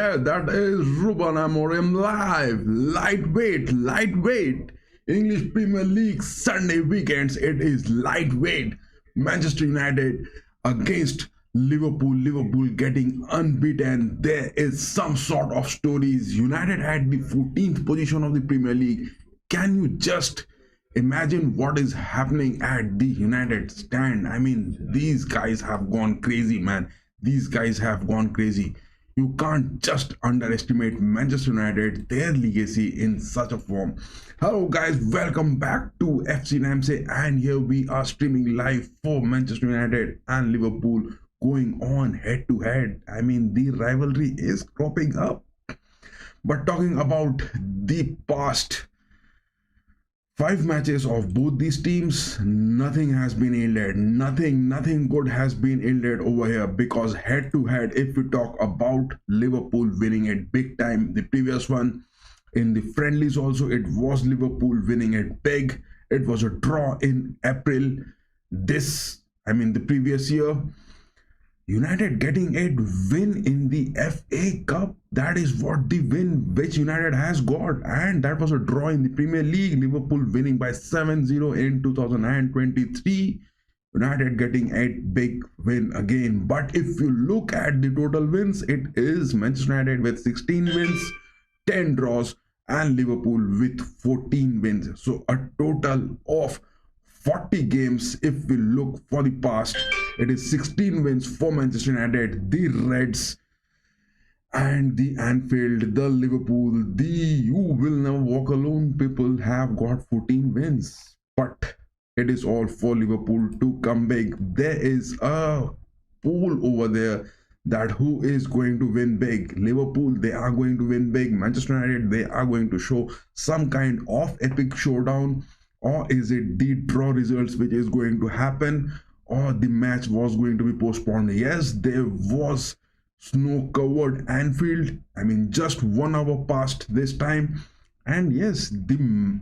Yeah, that is Ruben Amorim live. Lightweight. English Premier League Sunday weekends. It is lightweight. Manchester United against Liverpool. Liverpool getting unbeaten. There is some sort of stories. United at the 14th position of the Premier League. Can you just imagine what is happening at the United stand? I mean, these guys have gone crazy, man. These guys have gone crazy. You can't just underestimate Manchester United, their legacy in such a form. Hello guys, welcome back to FC RAMSAY, and here we are streaming live for Manchester United and Liverpool going on head to head. I mean, the rivalry is cropping up. But talking about the past 5 matches of both these teams, nothing has been yielded. Nothing good has been yielded over here, because head to head, if we talk about Liverpool winning it big time, the previous one in the friendlies also, it was Liverpool winning it big. It was a draw in April. The previous year, United getting a win in the FA Cup. That is what the win which United has got, and that was a draw in the Premier League. Liverpool winning by 7-0 in 2023. United getting a big win again. But if you look at the total wins, it is Manchester United with 16 wins, 10 draws, and Liverpool with 14 wins. So a total of 40 games. If we look for the past, it is 16 wins for Manchester United, the Reds, and the Anfield, the Liverpool, the you will never walk alone people have got 14 wins. But it is all for Liverpool to come big. There is a poll over there that who is going to win big. Liverpool, they are going to win big. Manchester United, they are going to show some kind of epic showdown. Or is it the draw results which is going to happen, or the match was going to be postponed? Yes, there was snow-covered Anfield. I mean, just 1 hour passed this time. And yes, the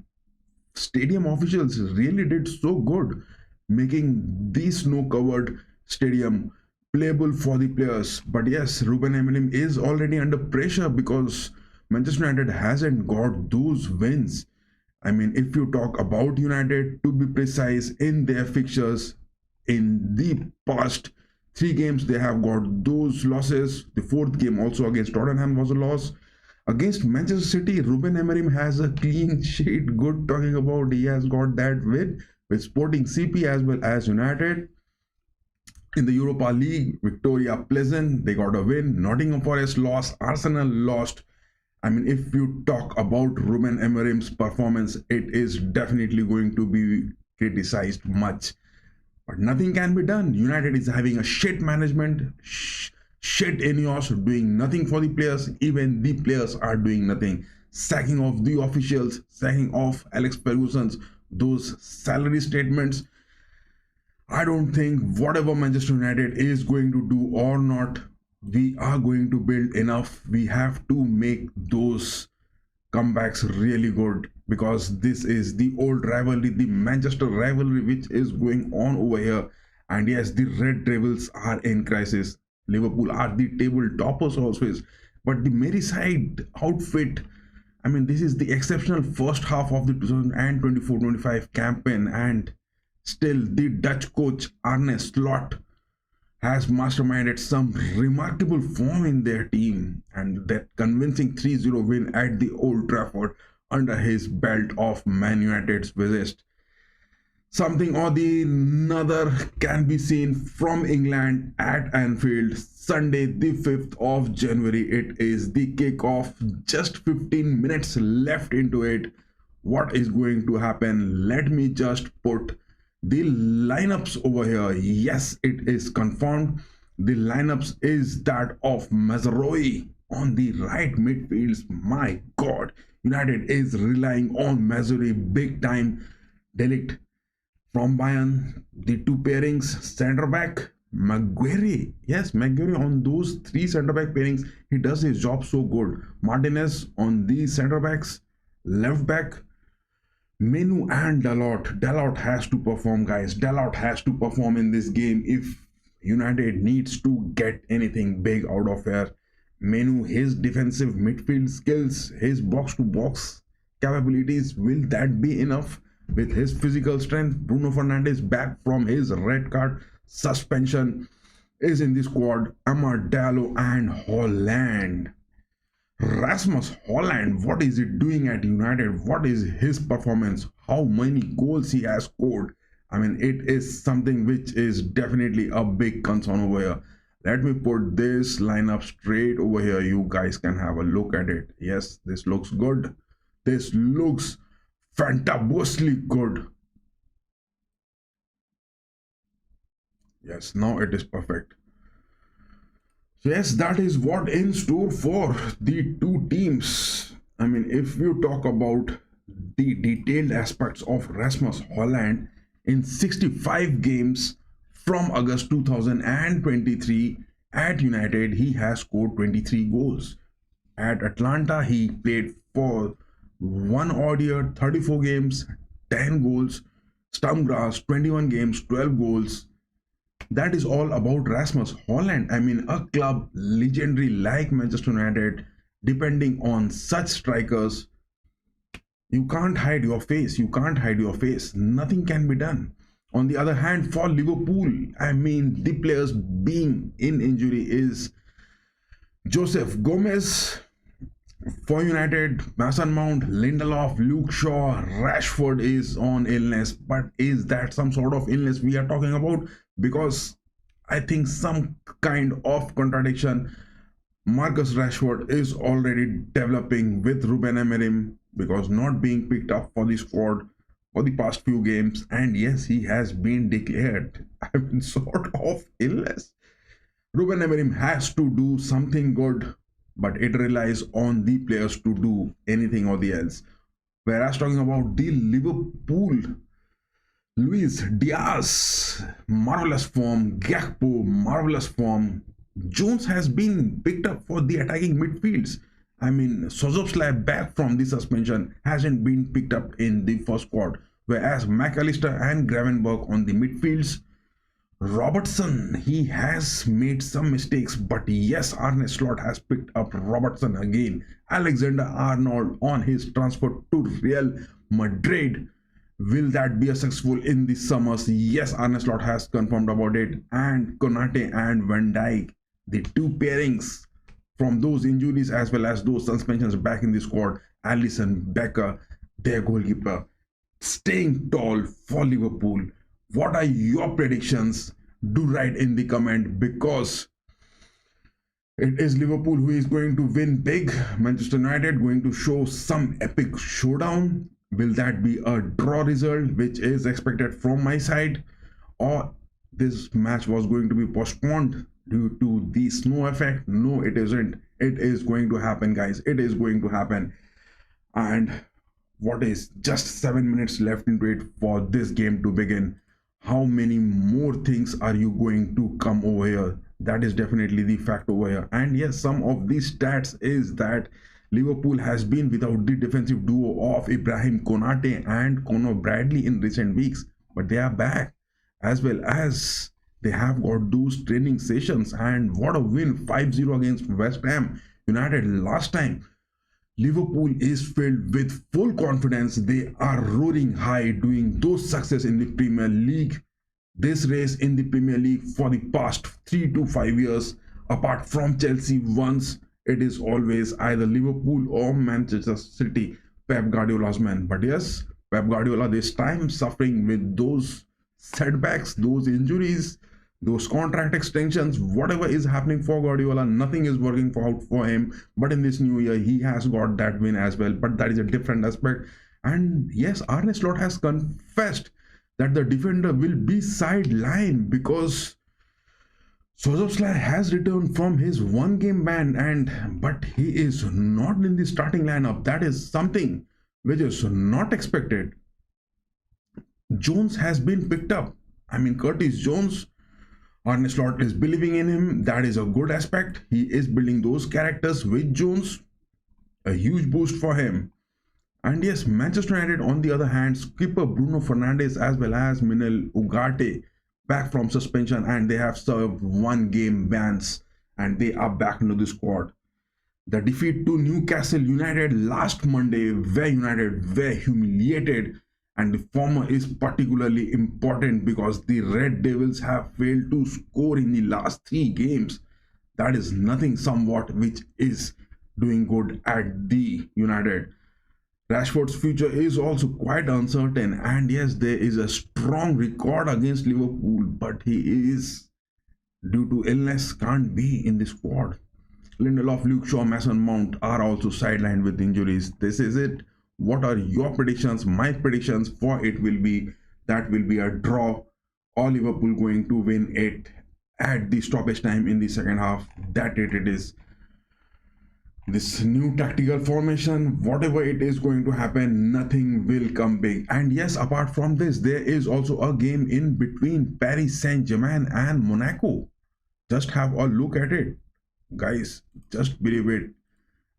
stadium officials really did so good, making the snow-covered stadium playable for the players. But yes, Ruben Amorim is already under pressure because Manchester United hasn't got those wins. I mean, if you talk about United, to be precise, in their fixtures, in the past 3 games, they have got those losses. The 4th game also against Tottenham was a loss. Against Manchester City, Ruben Amorim has a clean sheet. Good talking about, he has got that win with Sporting CP as well as United. In the Europa League, Victoria Pleasant, they got a win. Nottingham Forest lost. Arsenal lost. I mean, if you talk about Ruben Amorim's performance, it is definitely going to be criticized much. But nothing can be done. United is having a shit management, shit Ineos, doing nothing for the players. Even the players are doing nothing. Sacking off the officials, sacking off Alex Ferguson's those salary statements. I don't think whatever Manchester United is going to do or not, we are going to build enough. We have to make those comebacks really good, because this is the old rivalry, the Manchester rivalry, which is going on over here. And yes, the Red Devils are in crisis. Liverpool are the table toppers always, but the Merseyside outfit, I mean, this is the exceptional first half of the 2024-25 campaign, and still the Dutch coach Arne Slot has masterminded some remarkable form in their team, and that convincing 3-0 win at the Old Trafford under his belt of Man United's visit. Something or the another can be seen from England at Anfield Sunday the 5th of January. It is the kickoff, just 15 minutes left into it. What is going to happen? Let me just put the lineups over here. Yes, it is confirmed. The lineups is that of Mazraoui on the right midfields. My God, United is relying on Mazraoui big time. Delict from Bayern, the 2 pairings, centre back Maguire. Yes, Maguire on those 3 centre back pairings, he does his job so good. Martinez on the centre backs, left back Menu and Dalot. Dalot has to perform, guys. Dalot has to perform in this game if United needs to get anything big out of here. Menu, his defensive midfield skills, his box to box capabilities, will that be enough? With his physical strength, Bruno Fernandes back from his red card suspension is in the squad. Amad Diallo and Holland. Rasmus Holland, what is he doing at United? What is his performance? How many goals he has scored? I mean, it is something which is definitely a big concern over here. Let me put this lineup straight over here. You guys can have a look at it. Yes, this looks good. This looks fantabulously good. Yes, now it is perfect. So yes, that is what in store for the two teams. I mean, if you talk about the detailed aspects of Rasmus Holland, in 65 games from August 2023 at United, he has scored 23 goals. At Atlanta, he played for one odd year, 34 games, 10 goals. Sturmgrass, 21 games, 12 goals. That is all about Rasmus Holland. I mean, a club legendary like Manchester United, depending on such strikers, you can't hide your face. You can't hide your face. Nothing can be done. On the other hand, for Liverpool, I mean, the players being in injury is Joseph Gomez. For United, Mason Mount, Lindelof, Luke Shaw, Rashford is on illness. But is that some sort of illness we are talking about? Because I think some kind of contradiction Marcus Rashford is already developing with Ruben Amorim, because not being picked up for the squad for the past few games, and yes, he has been declared, I mean, sort of illness. Ruben Amorim has to do something good, but it relies on the players to do anything or the else. Whereas talking about the Liverpool, Luis Diaz, marvelous form. Gakpo, marvelous form. Jones has been picked up for the attacking midfields. I mean, Solskjaer back from the suspension hasn't been picked up in the first squad. Whereas McAllister and Gravenberch on the midfields. Robertson, he has made some mistakes, but yes, Arne Slot has picked up Robertson again. Alexander Arnold on his transfer to Real Madrid. Will that be a successful in the summers? Yes, Arne Slot has confirmed about it. And Konate and Van Dijk, the two pairings from those injuries as well as those suspensions back in the squad. Alisson Becker, their goalkeeper, staying tall for Liverpool. What are your predictions? Do write in the comment, because it is Liverpool who is going to win big. Manchester United going to show some epic showdown. Will that be a draw result, which is expected from my side, or this match was going to be postponed due to the snow effect? No, it isn't. It is going to happen, guys. It is going to happen. And what is just 7 minutes left into it for this game to begin? How many more things are you going to come over here? That is definitely the fact over here. And yes, some of these stats is that Liverpool has been without the defensive duo of Ibrahim Konate and Conor Bradley in recent weeks, but they are back, as well as they have got those training sessions. And what a win, 5-0 against West Ham United last time. Liverpool is filled with full confidence. They are roaring high, doing those success in the Premier League. This race in the Premier League for the past 3 to 5 years, apart from Chelsea once, it is always either Liverpool or Manchester City, Pep Guardiola's man. But yes, Pep Guardiola this time suffering with those setbacks, those injuries, those contract extensions, whatever is happening for Guardiola, nothing is working out for him. But in this new year, he has got that win as well. But that is a different aspect. And yes, Arne Slot has confessed that the defender will be sidelined because Solskjaer has returned from his one-game ban, but he is not in the starting lineup. That is something which is not expected. Jones has been picked up. I mean, Curtis Jones, Arne Slot is believing in him. That is a good aspect. He is building those characters with Jones. A huge boost for him. And yes, Manchester United on the other hand, skipper Bruno Fernandes as well as Minel Ugarte back from suspension, and they have served one-game bans and they are back into the squad. The defeat to Newcastle United last Monday, where United were humiliated, and the former is particularly important because the Red Devils have failed to score in the last 3 games. That is nothing somewhat which is doing good at the United. Rashford's future is also quite uncertain, and yes, there is a strong record against Liverpool, but he is, due to illness, can't be in the squad. Lindelof, Luke Shaw, Mason Mount are also sidelined with injuries. This is it. What are your predictions? My predictions for it will be that will be a draw, or Liverpool going to win it at the stoppage time in the second half. That it is. This new tactical formation, whatever it is going to happen, nothing will come big. And yes, apart from this, there is also a game in between Paris Saint-Germain and Monaco. Just have a look at it, guys. Just believe it.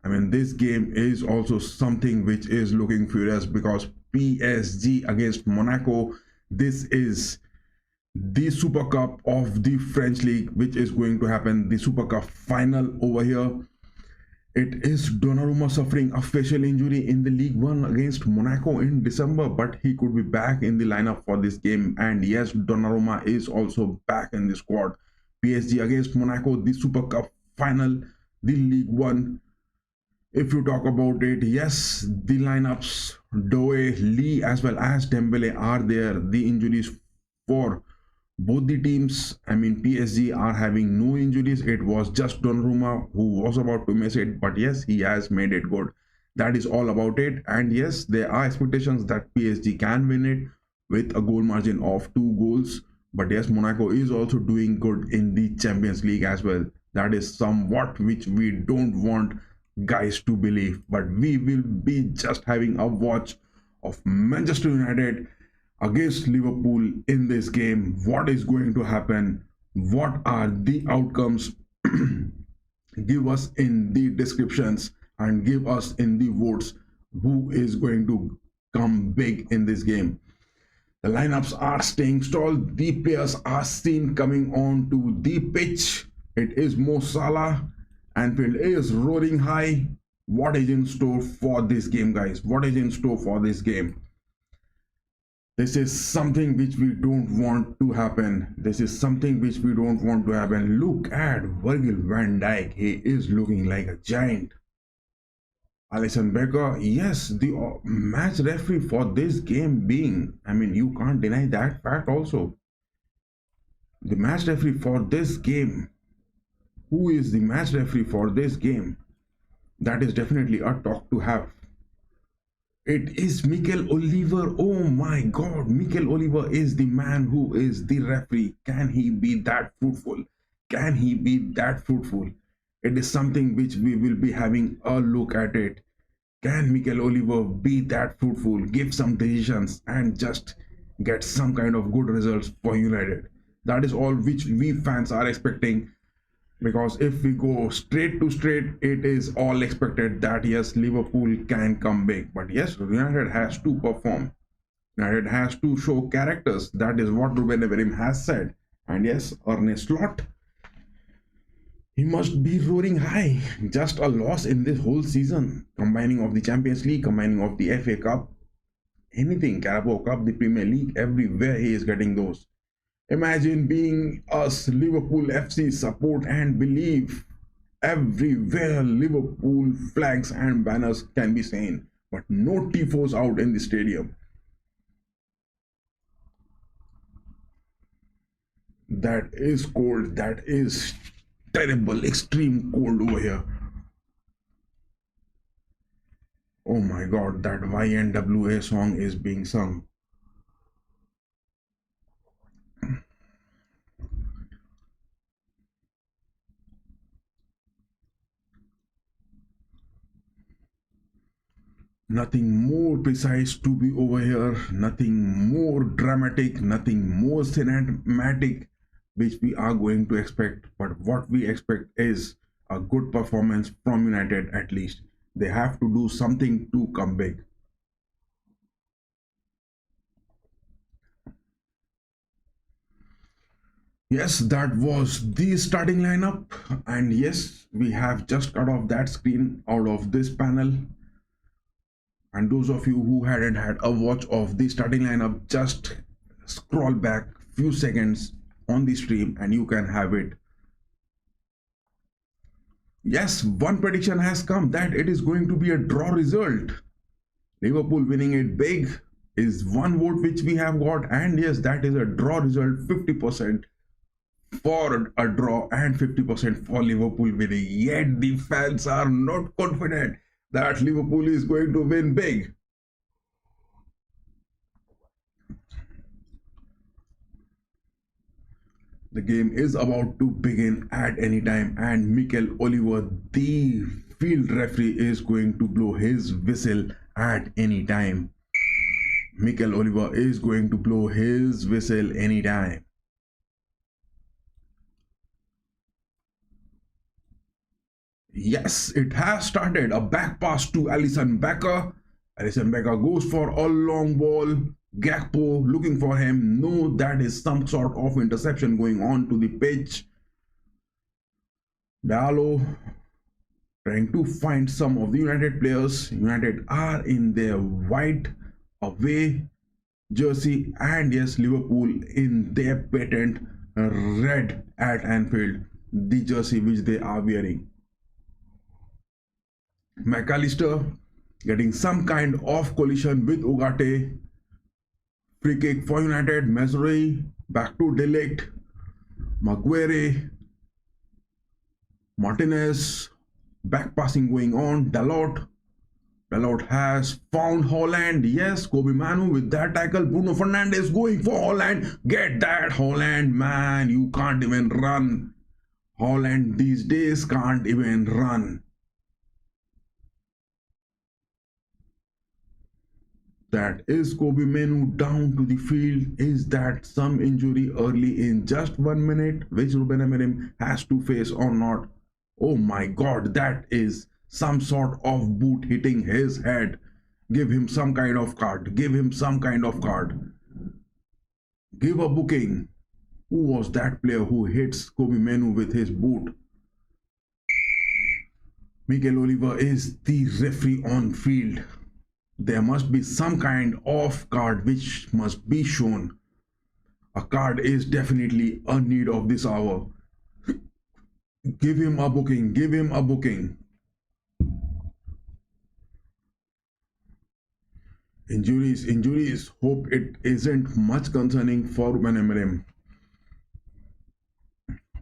I mean, this game is also something which is looking furious because PSG against Monaco. This is the Super Cup of the French League, which is going to happen. The Super Cup final over here. It is Donnarumma suffering a facial injury in the League One against Monaco in December, but he could be back in the lineup for this game. And yes, Donnarumma is also back in the squad. PSG against Monaco, the Super Cup final, the League One. If you talk about it, yes, the lineups, Doe, Lee as well as Dembele are there. The injuries for both the teams, I mean, PSG are having no injuries. It was just Donnarumma who was about to miss it, but yes, he has made it good. That is all about it. And yes, there are expectations that PSG can win it with a goal margin of 2 goals. But yes, Monaco is also doing good in the Champions League as well. That is somewhat which we don't want guys to believe, but we will be just having a watch of Manchester United against Liverpool in this game. What is going to happen? What are the outcomes? Give us in the descriptions and give us in the votes who is going to come big in this game. The lineups are staying tall. The players are seen coming on to the pitch. It is Mo Salah. Anfield is roaring high. What is in store for this game, guys? What is in store for this game? This is something which we don't want to happen. This is something which we don't want to happen. Look at Virgil van Dijk. He is looking like a giant. Alisson Becker, yes, the match referee for this game being, I mean, you can't deny that fact also. The match referee for this game, who is the match referee for this game? That is definitely a talk to have. It is Mikel Oliver. Oh my god, Mikel Oliver is the man who is the referee. Can he be that fruitful? Can he be that fruitful? It is something which we will be having a look at it. Can Mikel Oliver be that fruitful, give some decisions and just get some kind of good results for United? That is all which we fans are expecting, because if we go straight to straight, it is all expected that yes, Liverpool can come big. But yes, United has to perform. United has to show characters. That is what Ruben Amorim has said. And yes, Arne Slot, he must be roaring high. Just a loss in this whole season, combining of the Champions League, combining of the FA Cup, anything, Carabao Cup, the Premier League, everywhere he is getting those. Imagine being us Liverpool FC support and believe everywhere Liverpool flags and banners can be seen, but no tifos out in the stadium. That is cold. That is terrible, extreme cold over here. Oh my god, that YNWA song is being sung. Nothing more precise to be over here, nothing more dramatic, nothing more cinematic which we are going to expect. But what we expect is a good performance from United at least. They have to do something to come big. Yes, that was the starting lineup. And yes, we have just cut off that screen out of this panel. And those of you who hadn't had a watch of the starting lineup, just scroll back few seconds on the stream and you can have it. Yes, one prediction has come that it is going to be a draw result. Liverpool winning it big is one vote which we have got, and yes, that is a draw result. 50% for a draw and 50% for Liverpool winning. Yet the fans are not confident that Liverpool is going to win big. The game is about to begin at any time, and Mikel Oliver, the field referee, is going to blow his whistle at any time. Mikel Oliver is going to blow his whistle anytime. Yes, it has started. A back pass to Alisson Becker. Alisson Becker goes for a long ball. Gakpo looking for him. No, that is some sort of interception going on to the pitch. Dallo trying to find some of the United players. United are in their white away jersey, and yes, Liverpool in their patent red at Anfield, the jersey which they are wearing. McAllister getting some kind of collision with Ugarte. Free kick for United. Mesri back to De Ligt. Maguire. Martinez. Back passing going on. Dalot. Dalot has found Holland. Yes, Kobe Manu with that tackle. Bruno Fernandes going for Holland. Get that, Holland, man. You can't even run. Holland these days can't even run. That is Kobe Manu down to the field. Is that some injury early in just 1 minute, which Ruben Amorim has to face or not? Oh my God, that is some sort of boot hitting his head. Give him some kind of card. Give him some kind of card. Give a booking. Who was that player who hits Kobe Manu with his boot? Mikel Oliver is the referee on field. There must be some kind of card which must be shown. A card is definitely a need of this hour. Give him a booking. Give him a booking. Injuries, injuries. Hope it isn't much concerning for Ruben Amorim.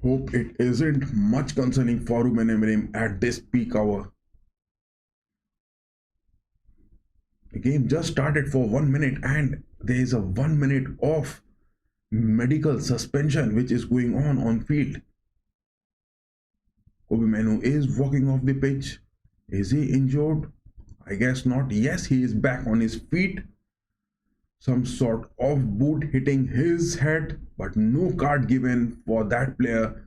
Hope it isn't much concerning for Ruben Amorim at this peak hour. The game just started for 1 minute and there is a 1 minute of medical suspension which is going on field. Kobe Manu is walking off the pitch. Is he injured? I guess not. Yes, he is back on his feet. Some sort of boot hitting his head, but no card given for that player,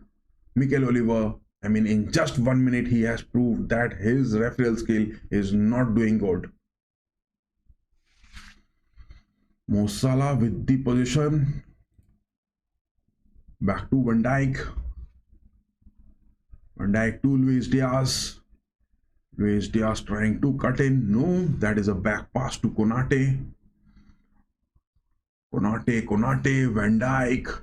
Mikel Oliver. I mean, in just 1 minute, he has proved that his refereeal skill is not doing good. Mo Salah with the position. Back to Van Dijk. Van Dijk to Luis Diaz. Luis Diaz trying to cut in. No, that is a back pass to Konate. Konate, Van Dijk.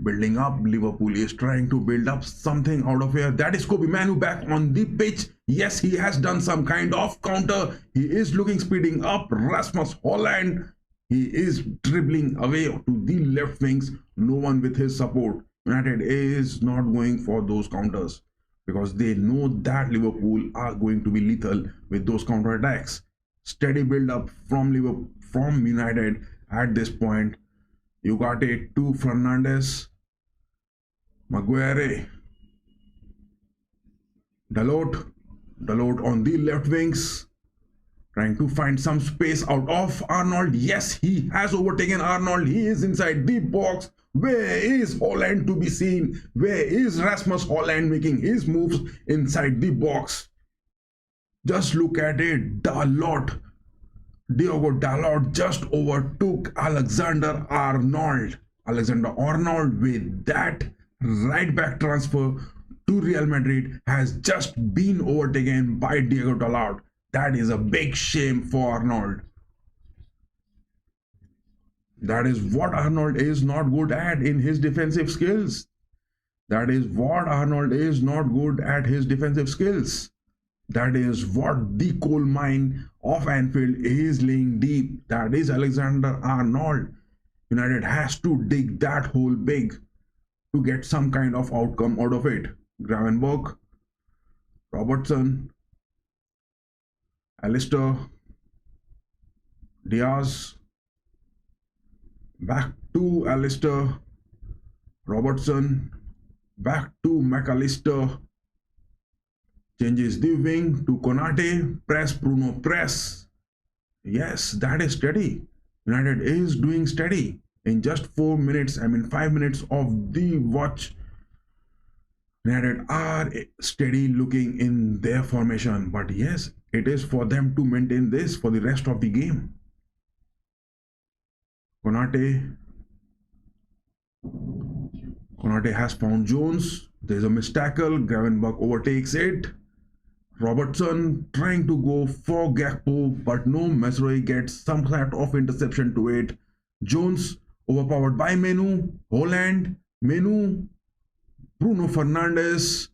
Building up. Liverpool is trying to build up something out of here. That is Kobe Manu back on the pitch. Yes, he has done some kind of counter. He is looking speeding up. Rasmus Holland. He is dribbling away to the left wings. No one with his support. United is not going for those counters because they know that Liverpool are going to be lethal with those counter attacks. Steady build up from United at this point. You got it to Fernandes. Maguire. Dalot on the left wings. Trying to find some space out of Arnold. Yes, he has overtaken Arnold. He is inside the box. Where is Holland to be seen? Where is Rasmus Holland making his moves inside the box? Just look at it. Diogo Dalot just overtook Alexander Arnold. Alexander-Arnold with that right back transfer to Real Madrid has just been overtaken by Diego Dalot. That is a big shame for Arnold. That is what Arnold is not good at in his defensive skills. That is what Arnold is not good at his defensive skills. That is what the coal mine of Anfield is laying deep. That is Alexander Arnold. United has to dig that hole big to get some kind of outcome out of it. Gravenberch, Robertson, Alistair, Diaz, back to Alistair, Robertson, back to McAllister, changes the wing to Konate, press Bruno, press. Yes, that is steady. United is doing steady. In just 5 minutes of the watch, United are steady looking in their formation. But yes, it is for them to maintain this for the rest of the game. Konate has found Jones. There's a missed tackle. Gravenberch overtakes it. Robertson trying to go for Gakpo, but no, Mazraoui gets some sort of interception to it. Jones overpowered by Menu, Holland, Menu, Bruno Fernandes.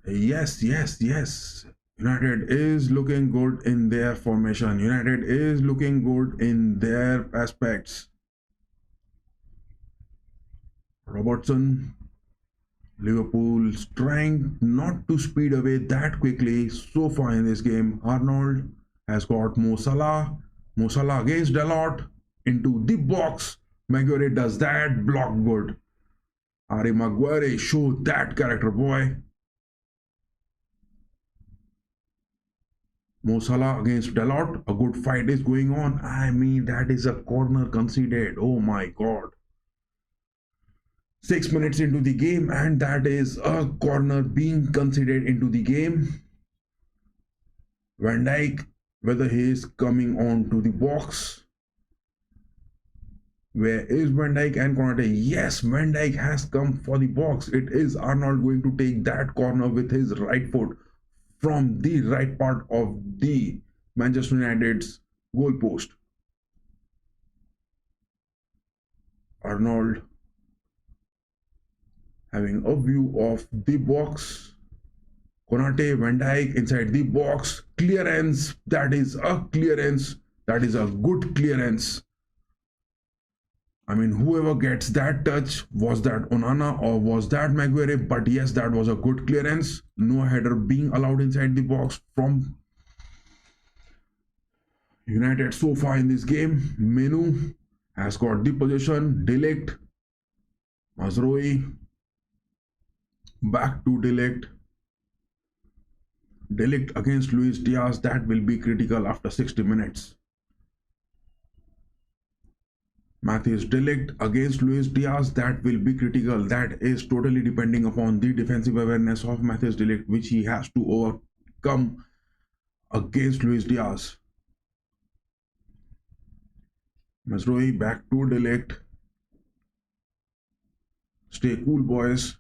Yes. United is looking good in their formation. United is looking good in their aspects. Robertson, Liverpool's trying not to speed away that quickly so far in this game. Arnold has got Mo Salah. Mo Salah against Dalot into the box. Maguire does that, block good. Harry Maguire, show that character, boy. Mo Salah against Dalot, a good fight is going on. I mean, that is a corner conceded. Oh my god. 6 minutes into the game, and that is a corner being conceded into the game. Van Dijk, whether he is coming on to the box. Where is Van Dijk and Konate? Yes, Van Dijk has come for the box. It is Arnold going to take that corner with his right foot from the right part of the Manchester United's goal post. Arnold having a view of the box. Konate, Van Dijk inside the box. Clearance. That is a clearance. That is a good clearance. I mean, whoever gets that touch, was that Onana or was that Maguire? But yes, that was a good clearance. No header being allowed inside the box from United so far in this game. Menu has got the possession. De Ligt, Mazraoui, back to De Ligt. De Ligt against Luis Diaz. That will be critical after 60 minutes. Matthijs De Ligt against Luis Diaz, that will be critical. That is totally depending upon the defensive awareness of Matthijs De Ligt, which he has to overcome against Luis Diaz. Mazraoui back to De Ligt. Stay cool, boys.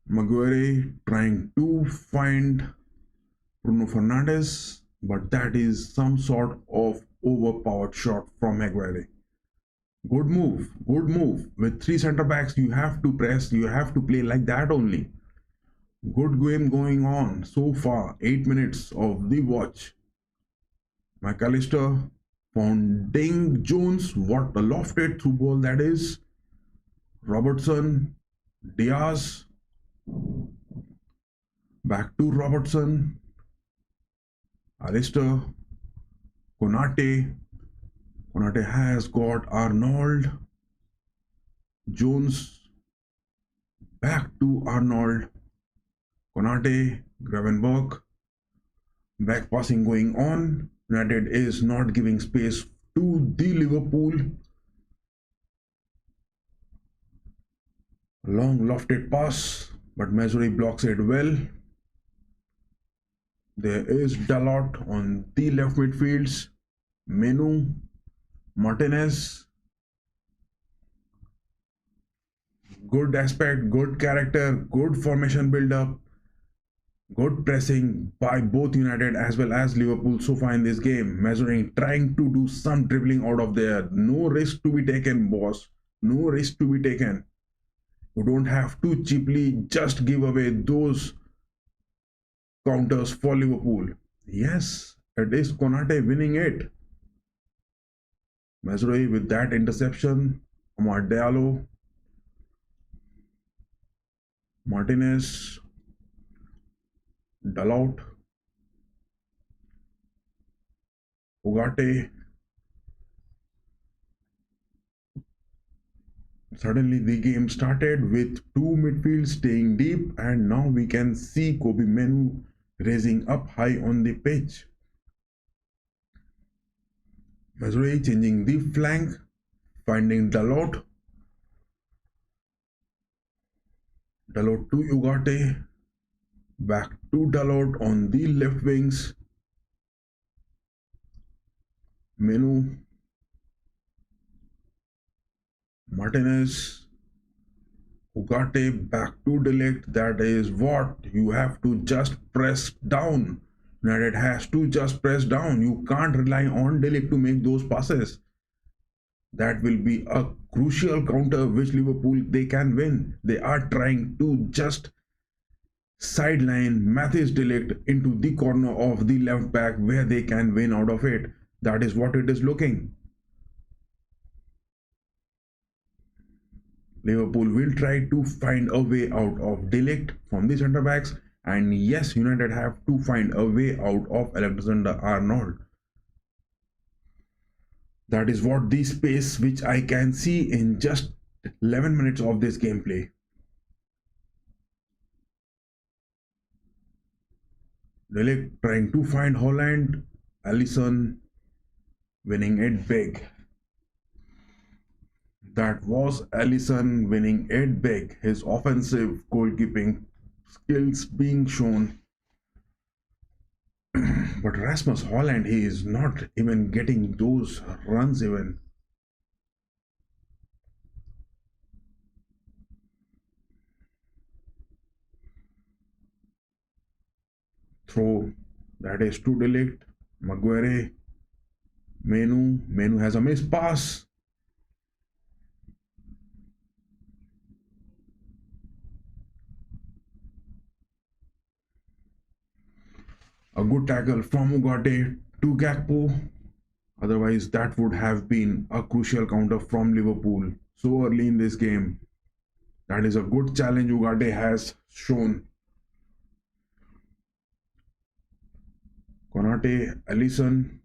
Maguire trying to find Bruno Fernandes, but that is some sort of overpowered shot from Maguire. Good move, good move. With 3 centre backs, you have to press, you have to play like that only. Good game going on so far. 8 minutes of the watch. McAllister finding Jones. What a lofted through ball that is. Robertson, Diaz. Back to Robertson. Alistair, Konate. Konate has got Arnold. Jones. Back to Arnold. Konate, Gravenberch. Back passing going on. United is not giving space to the Liverpool. Long lofted pass, but Mazraoui blocks it well. There is Dalot on the left midfields. Menu, Martinez, good aspect, good character, good formation build up, good pressing by both United as well as Liverpool so far in this game. Measuring, trying to do some dribbling out of there. No risk to be taken, boss. No risk to be taken. You don't have to cheaply just give away those counters for Liverpool. Yes, it is Konate winning it. Mazraoui with that interception. Amar Diallo. Martinez. Dalot. Ugarte. Suddenly the game started with two midfields staying deep, and now we can see Kobe Menu raising up high on the pitch. Mazraoui changing the flank, finding Dalot. Dalot to Ugarte. Back to Dalot on the left wings. Menu. Martinez. Ugarte back to Delect. That is what you have to just press down. United has to just press down. You can't rely on Delect to make those passes. That will be a crucial counter which Liverpool they can win. They are trying to just sideline Matthijs de Ligt into the corner of the left back where they can win out of it. That is what it is looking. Liverpool will try to find a way out of de Ligt from the centre backs, and yes, United have to find a way out of Alexander-Arnold. That is what the space which I can see in just 11 minutes of this gameplay. De Ligt trying to find Holland. Alisson winning it big. That was Alisson winning it big. His offensive goalkeeping skills being shown. But Rasmus Holland, he is not even getting those runs even. Throw, that is to De Ligt. Maguire. Menu has a missed pass. A good tackle from Ugarte to Gakpo. Otherwise, that would have been a crucial counter from Liverpool so early in this game. That is a good challenge Ugarte has shown. Konate, Alisson,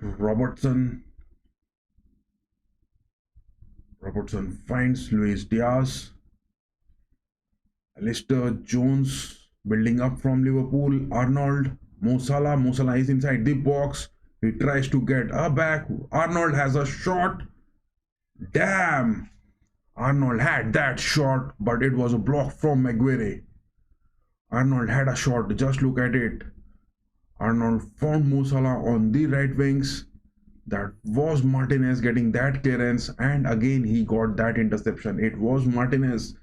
Robertson. Robertson finds Luis Diaz. Alistair Jones building up from Liverpool. Arnold. Mo Salah. Mo Salah is inside the box. He tries to get a back. Arnold has a shot. Damn. Arnold had that shot, but it was a block from Maguire. Arnold had a shot. Just look at it. Arnold found Mo Salah on the right wings. That was Martinez getting that clearance, and again he got that interception. It was Martinez.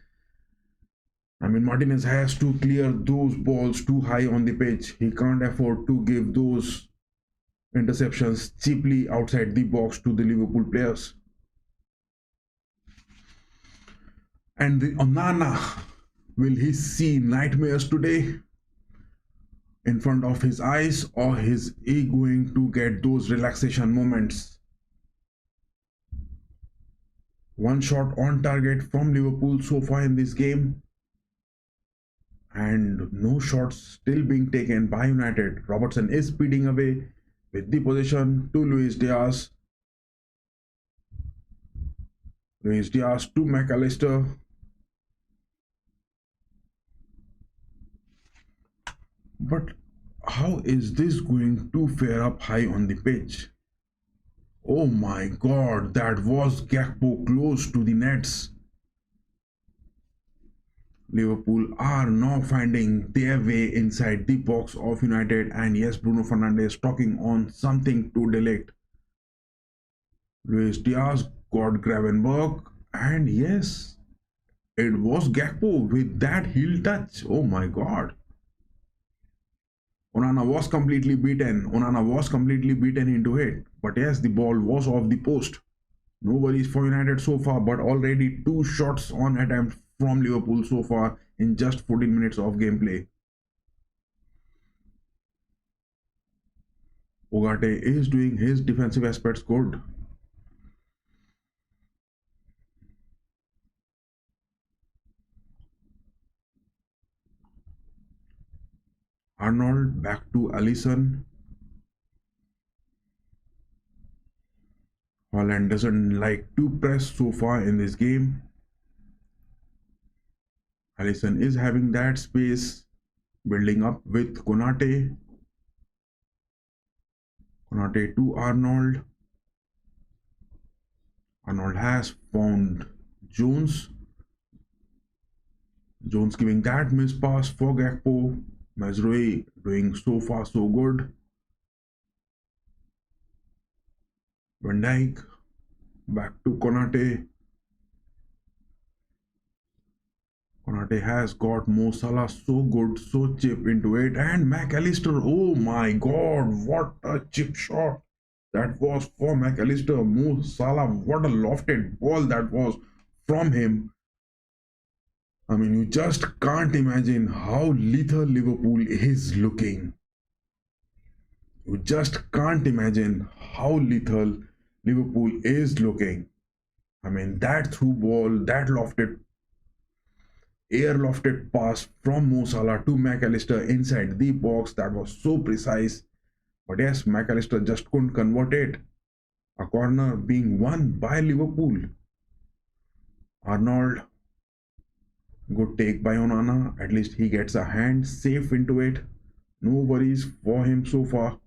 I mean, Martinez has to clear those balls too high on the pitch. He can't afford to give those interceptions cheaply outside the box to the Liverpool players. And the Onana, will he see nightmares today in front of his eyes, or is he going to get those relaxation moments? One shot on target from Liverpool so far in this game, and no shots still being taken by United. Robertson is speeding away with the possession to Luis Diaz. Luis Diaz to McAllister. But how is this going to fare up high on the pitch? Oh my god, that was Gakpo close to the nets. Liverpool are now finding their way inside the box of United, and yes, Bruno Fernandes talking on something to delete. Luis Diaz got Gravenberg, and yes, it was Gakpo with that heel touch. Oh my god. Onana was completely beaten. Onana was completely beaten into it. But yes, the ball was off the post. No worries for United so far, but already two shots on attempt from Liverpool so far in just 14 minutes of gameplay. Ugarte is doing his defensive aspects good. Arnold back to Alisson. Holland doesn't like to press so far in this game. Alisson is having that space, building up with Konate. Konate to Arnold. Arnold has found Jones. Jones giving that miss pass for Gakpo. Mazraoui doing so far so good. Van Dijk back to Konate. Konate has got Mo Salah so good, so chip into it, and McAllister. Oh my god, what a chip shot that was for McAllister. Mo Salah, what a lofted ball that was from him. I mean, you just can't imagine how lethal Liverpool is looking. You just can't imagine how lethal Liverpool is looking. I mean, that through ball, that air lofted pass from Mo Salah to McAllister inside the box, that was so precise. But yes, McAllister just couldn't convert it. A corner being won by Liverpool. Arnold, good take by Onana. At least he gets a hand safe into it. No worries for him so far.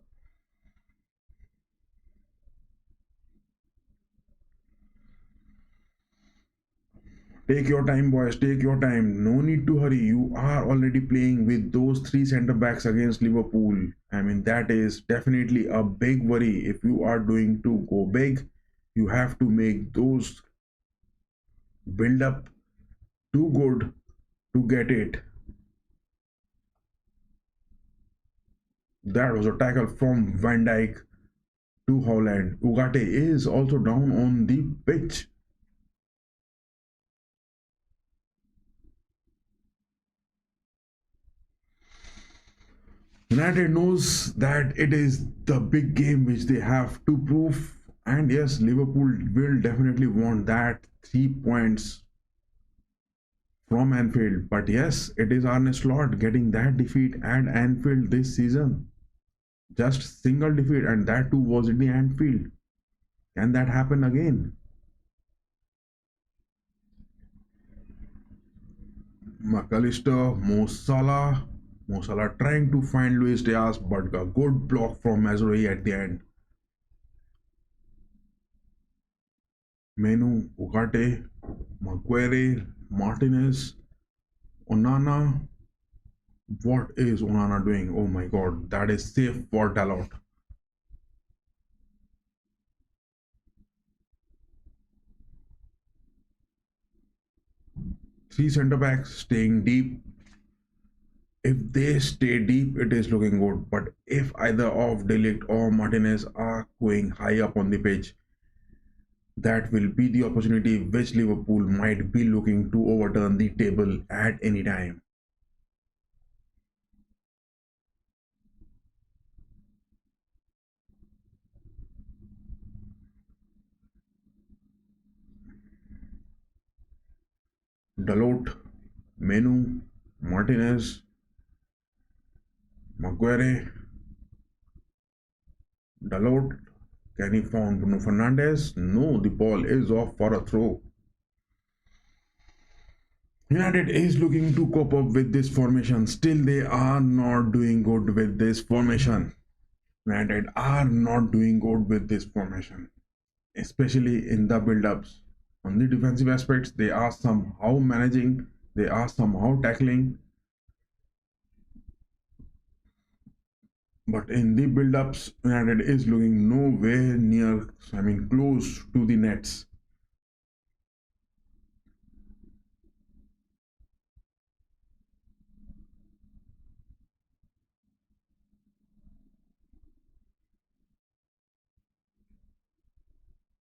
Take your time, boys. Take your time. No need to hurry. You are already playing with those three centre backs against Liverpool. I mean, that is definitely a big worry. If you are doing to go big, you have to make those build up too good to get it. That was a tackle from Van Dijk to Holland. Ugarte is also down on the pitch. United knows that it is the big game which they have to prove, and yes, Liverpool will definitely want that 3 points from Anfield. But yes, it is Arne Slot getting that defeat at Anfield this season. Just single defeat, and that too was in the Anfield. Can that happen again? McAllister, Mo Salah. Mo Salah trying to find Luis Diaz, but a good block from Mazraoui at the end. Menu, Ugarte, Maguire, Martinez, Onana. What is Onana doing? Oh my god, that is safe for Dalot. Three centre backs staying deep. If they stay deep, it is looking good. But if either of De Ligt or Martinez are going high up on the pitch, that will be the opportunity which Liverpool might be looking to overturn the table at any time. Dalot, Menu, Martinez, Maguire, Dalot. Can he find Bruno Fernandes? No, the ball is off for a throw. United is looking to cope up with this formation. Still, they are not doing good with this formation. United are not doing good with this formation, especially in the build-ups. On the defensive aspects, they are somehow managing They are somehow tackling, but in the build-ups, United is looking nowhere near, I mean, close to the nets.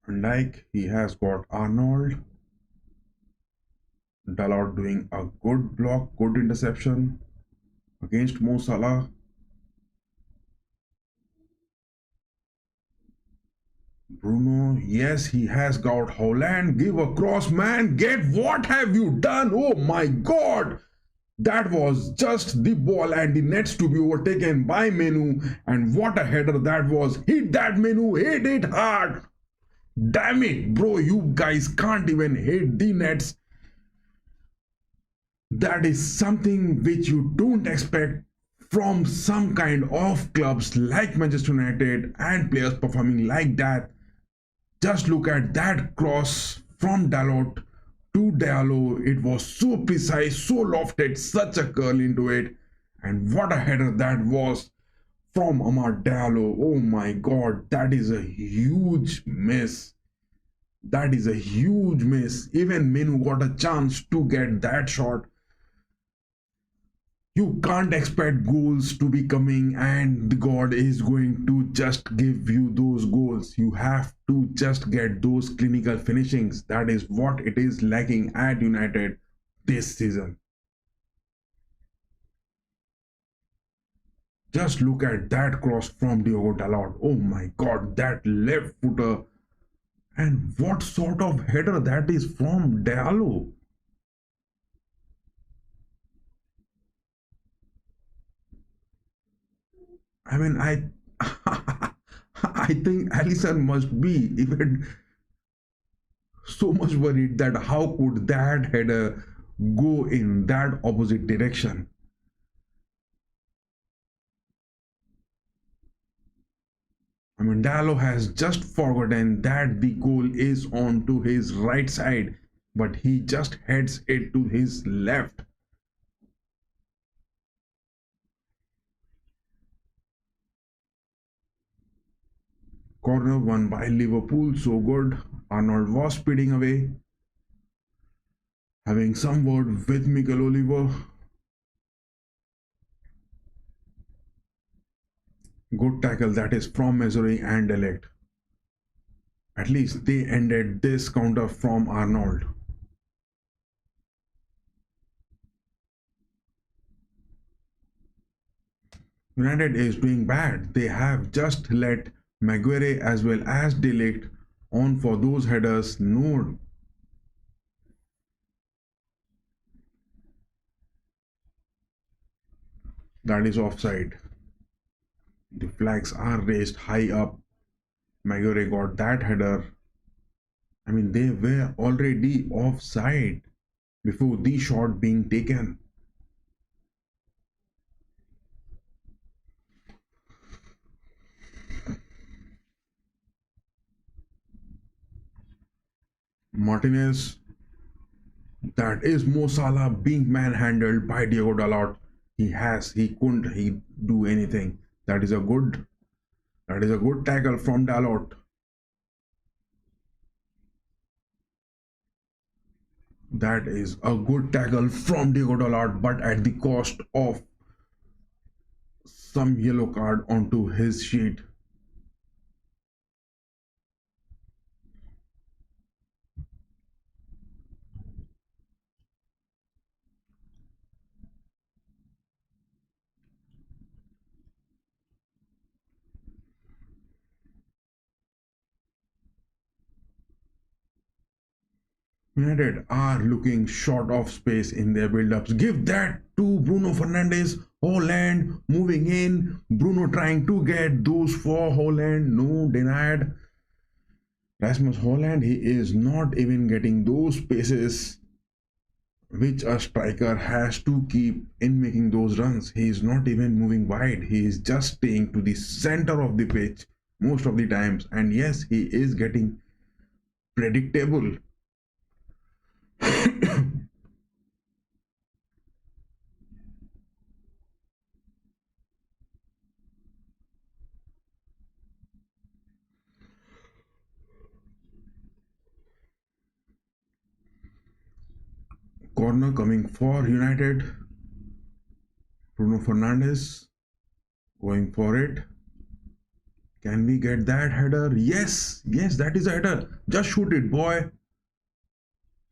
And like he has got Arnold, Dalot doing a good block, good interception against Mo Salah. Bruno, yes, he has got Holland. Give a cross, man. Get what have you done? Oh my god. That was just the ball and the nets to be overtaken by Menu. And what a header that was. Hit that Menu. Hit it hard. Damn it, bro. You guys can't even hit the nets. That is something which you don't expect from some kind of clubs like Manchester United and players performing like that. Just look at that cross from Dalot to Diallo. It was so precise, so lofted, such a curl into it. And what a header that was from Amar Diallo. Oh my god, that is a huge miss. That is a huge miss. Even Menu got a chance to get that shot. You can't expect goals to be coming and the god is going to just give you those goals. You have to just get those clinical finishings. That is what it is lacking at United this season. Just look at that cross from Diogo Dalot. Oh my god, that left footer. And what sort of header that is from Diallo. I mean, I think Allison must be even so much worried that how could that header go in that opposite direction. I mean, Dallo has just forgotten that the goal is on to his right side, but he just heads it to his left. Corner won by Liverpool, so good. Arnold was speeding away, having some word with Mikel Oliver. Good tackle that is from Missouri and Elect. At least they ended this counter from Arnold. United is doing bad. They have just let Maguire as well as Delict on for those headers. No, that is offside. The flags are raised high up. Maguire got that header. I mean, they were already offside before the shot being taken. Martinez, that is Mo Salah being manhandled by Diogo Dalot. He couldn't do anything. That is a good tackle from Dalot. That is a good tackle from Diogo Dalot, but at the cost of some yellow card onto his sheet. United are looking short of space in their build-ups. Give that to Bruno Fernandes. Holland moving in. Bruno trying to get those for Holland. No, denied. Rasmus Holland, he is not even getting those spaces which a striker has to keep in making those runs. He is not even moving wide. He is just staying to the center of the pitch most of the times. And yes, he is getting predictable. corner coming for United. Bruno Fernandes going for it. Can we get that header? Yes, yes, that is a header. Just shoot it, boy.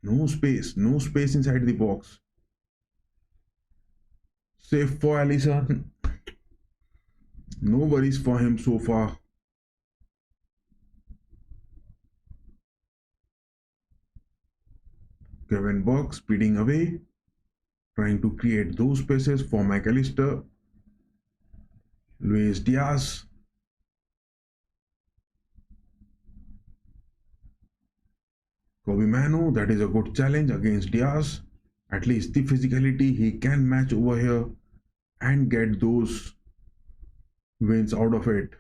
No space inside the box. Safe for Alisson. No worries for him so far. Kevin Burke speeding away, trying to create those spaces for McAllister. Luis Diaz. Kobe Manu, that is a good challenge against Diaz. At least the physicality he can match over here and get those wins out of it.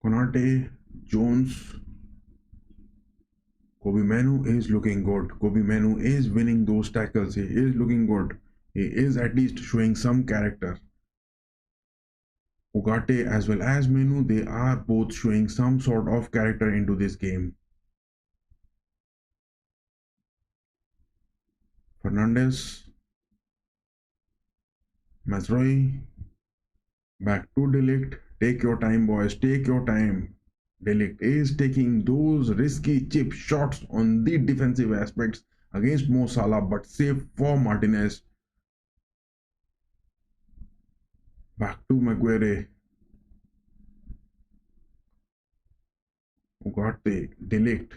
Konate, Jones, Kobe Manu is looking good. Kobe Manu is winning those tackles. He is looking good. He is at least showing some character. Ugarte as well as Manu, they are both showing some sort of character into this game. Fernandes, Mazroi, back to Delict. Take your time, boys. Take your time. Delict is taking those risky chip shots on the defensive aspects against Mo Salah, but safe for Martinez. Back to Maguire. Ugarte, Delict,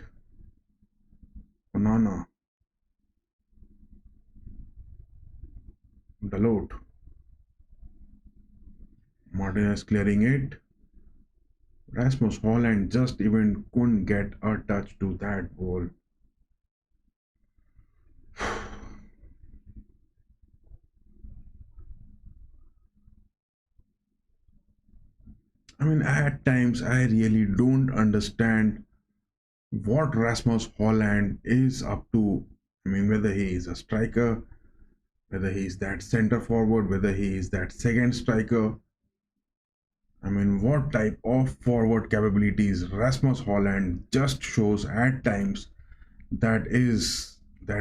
Onana, Dalot. Martinez clearing it. Rasmus Hojlund just even couldn't get a touch to that ball. I mean, at times I really don't understand what Rasmus Hojlund is up to. I mean, whether he is a striker, whether he is that center forward, whether he is that second striker. I mean, what type of forward capabilities Rasmus Hojlund just shows at times, that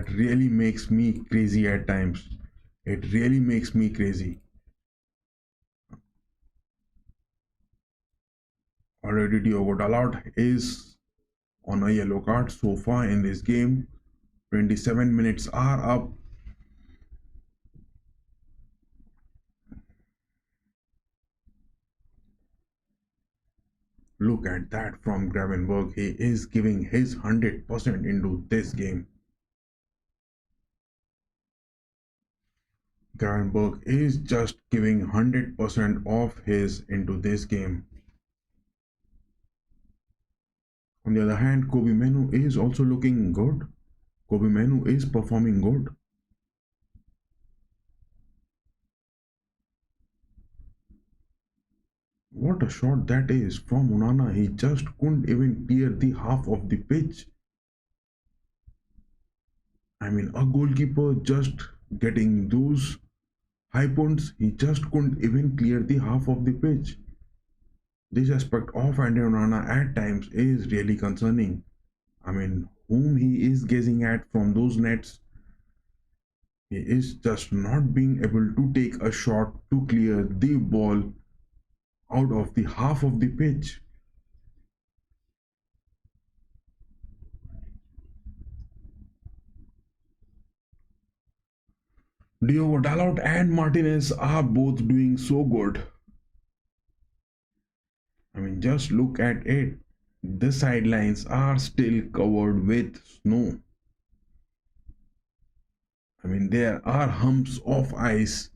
really makes me crazy at times. It really makes me crazy. Already Diogo Dalot is on a yellow card so far in this game. 27 minutes are up. Look at that from Gravenberg. He is giving his 100% into this game. Gravenberg is just giving 100% of his into this game. On the other hand, Kobe Manu is also looking good. Kobe Manu is performing good. What a shot that is from Onana. He just couldn't even clear the half of the pitch. I mean, a goalkeeper just getting those high points, he just couldn't even clear the half of the pitch. This aspect of Andre Onana at times is really concerning. I mean, whom he is gazing at from those nets, he is just not being able to take a shot to clear the ball out of the half of the pitch. Diogo Dalot and Martinez are both doing so good. I mean, just look at it. The sidelines are still covered with snow. I mean, there are humps of ice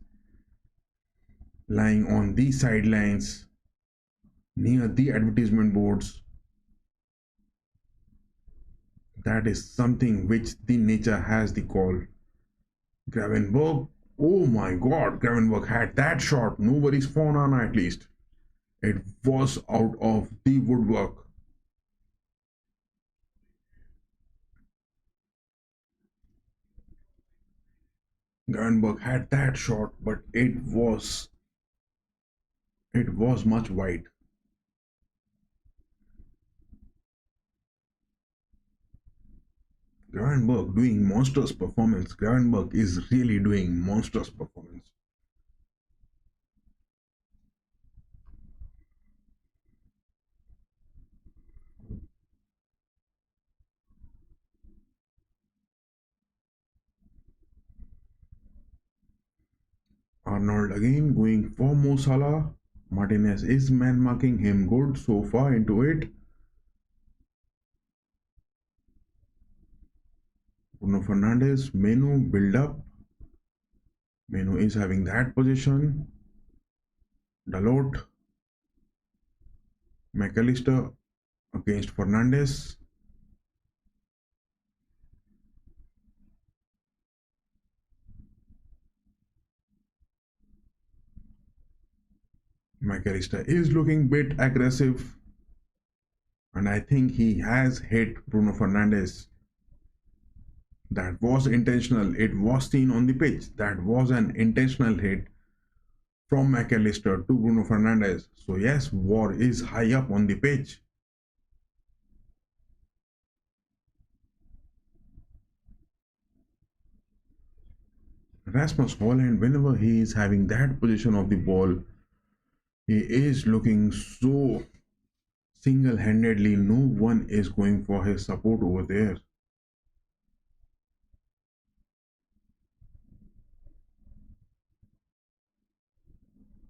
lying on the sidelines near the advertisement boards. That is something which the nature has the call. Gravenberg, oh my god, Gravenberg had that shot. No worries for Onana at least. It was out of the woodwork. Gravenberg had that shot, but it was much wide. Gravenberg doing monstrous performance. Gravenberg is really doing monstrous performance. Arnold again going for Mo Salah. Martinez is man marking him good so far into it. Bruno Fernandes, Menu build up. Menu is having that position. Dalot, McAllister against Fernandes. McAllister is looking bit aggressive, and I think he has hit Bruno Fernandes. That was intentional. It was seen on the pitch. That was an intentional hit from McAllister to Bruno Fernandes. So yes, war is high up on the pitch. Rasmus Holland, whenever he is having that position of the ball, he is looking so single-handedly. No one is going for his support over there.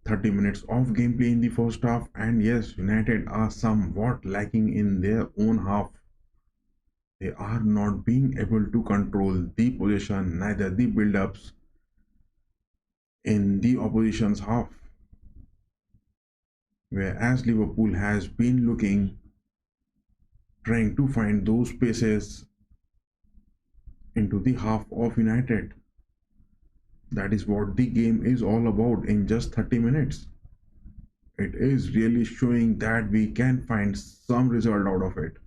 30 minutes of gameplay in the first half, and yes, United are somewhat lacking in their own half. They are not being able to control the possession, neither the build-ups in the opposition's half. Whereas Liverpool has been trying to find those spaces into the half of United. That is what the game is all about in just 30 minutes. It is really showing that we can find some result out of it.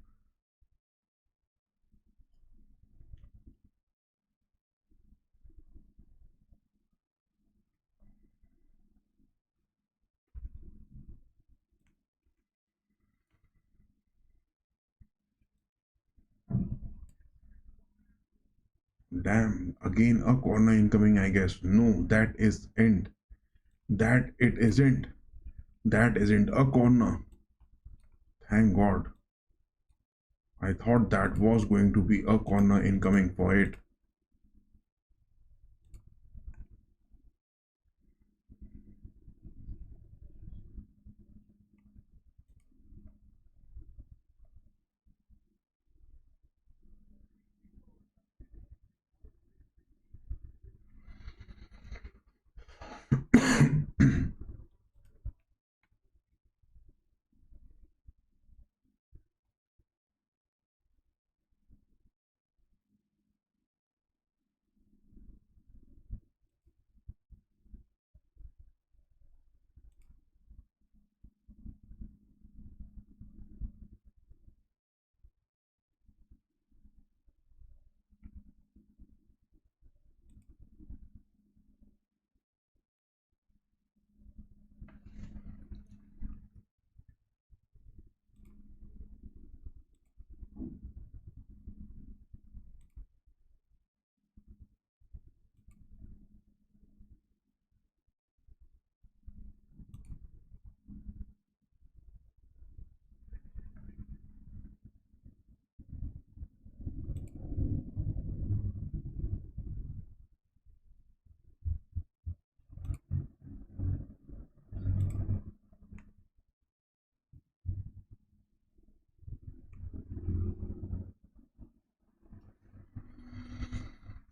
Damn, again a corner incoming, I guess. No, that is end. That it isn't. That isn't a corner. Thank God. I thought that was going to be a corner incoming for it.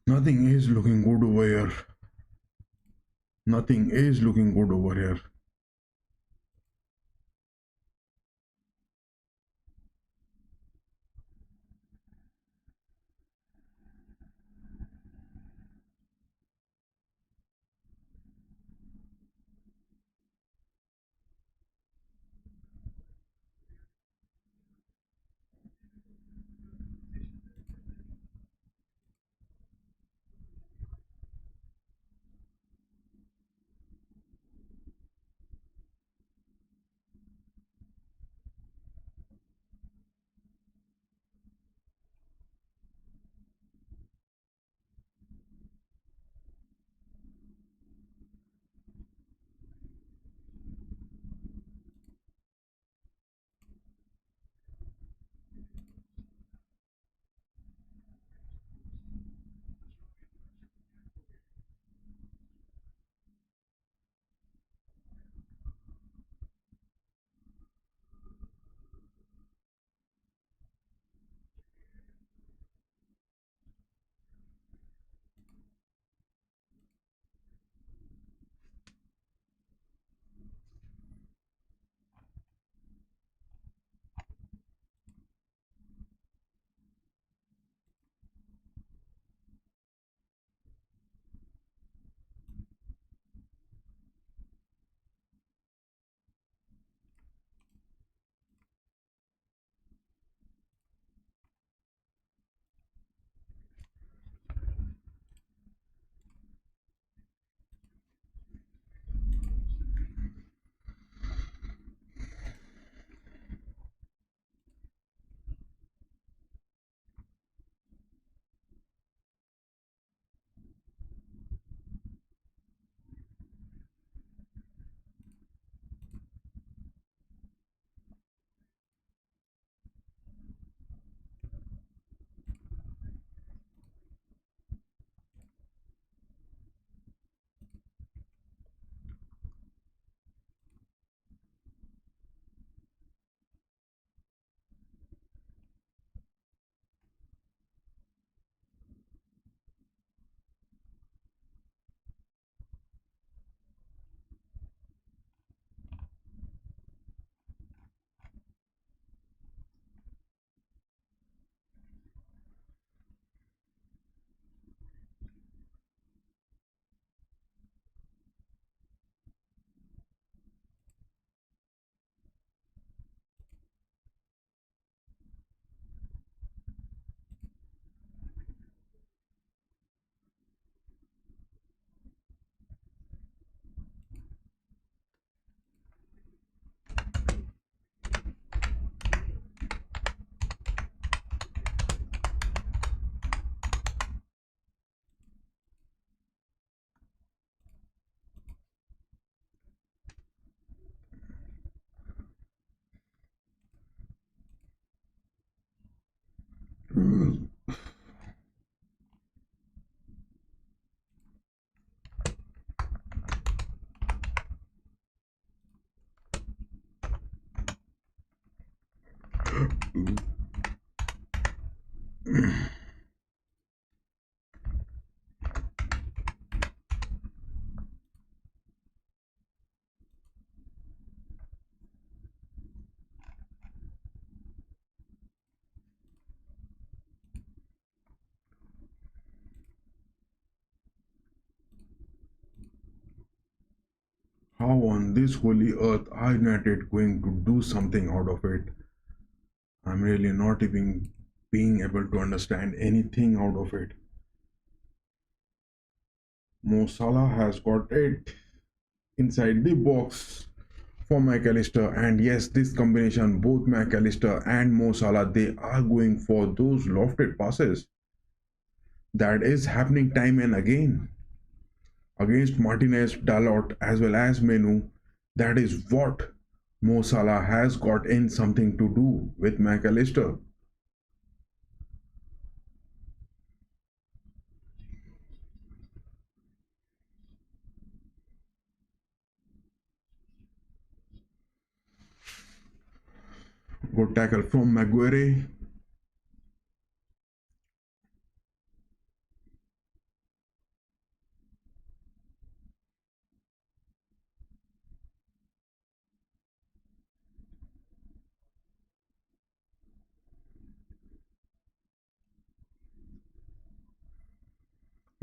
Nothing is looking good over here. Nothing is looking good over here. How on this holy earth are United going to do something out of it? I'm really not even being able to understand anything out of it. Mo Salah has got it inside the box for McAllister, and yes, this combination, both McAllister and Mo Salah, they are going for those lofted passes. That is happening time and again against Martinez, Dalot, as well as Menu. That is what Mo Salah has got in something to do with McAllister. Good tackle from Maguire.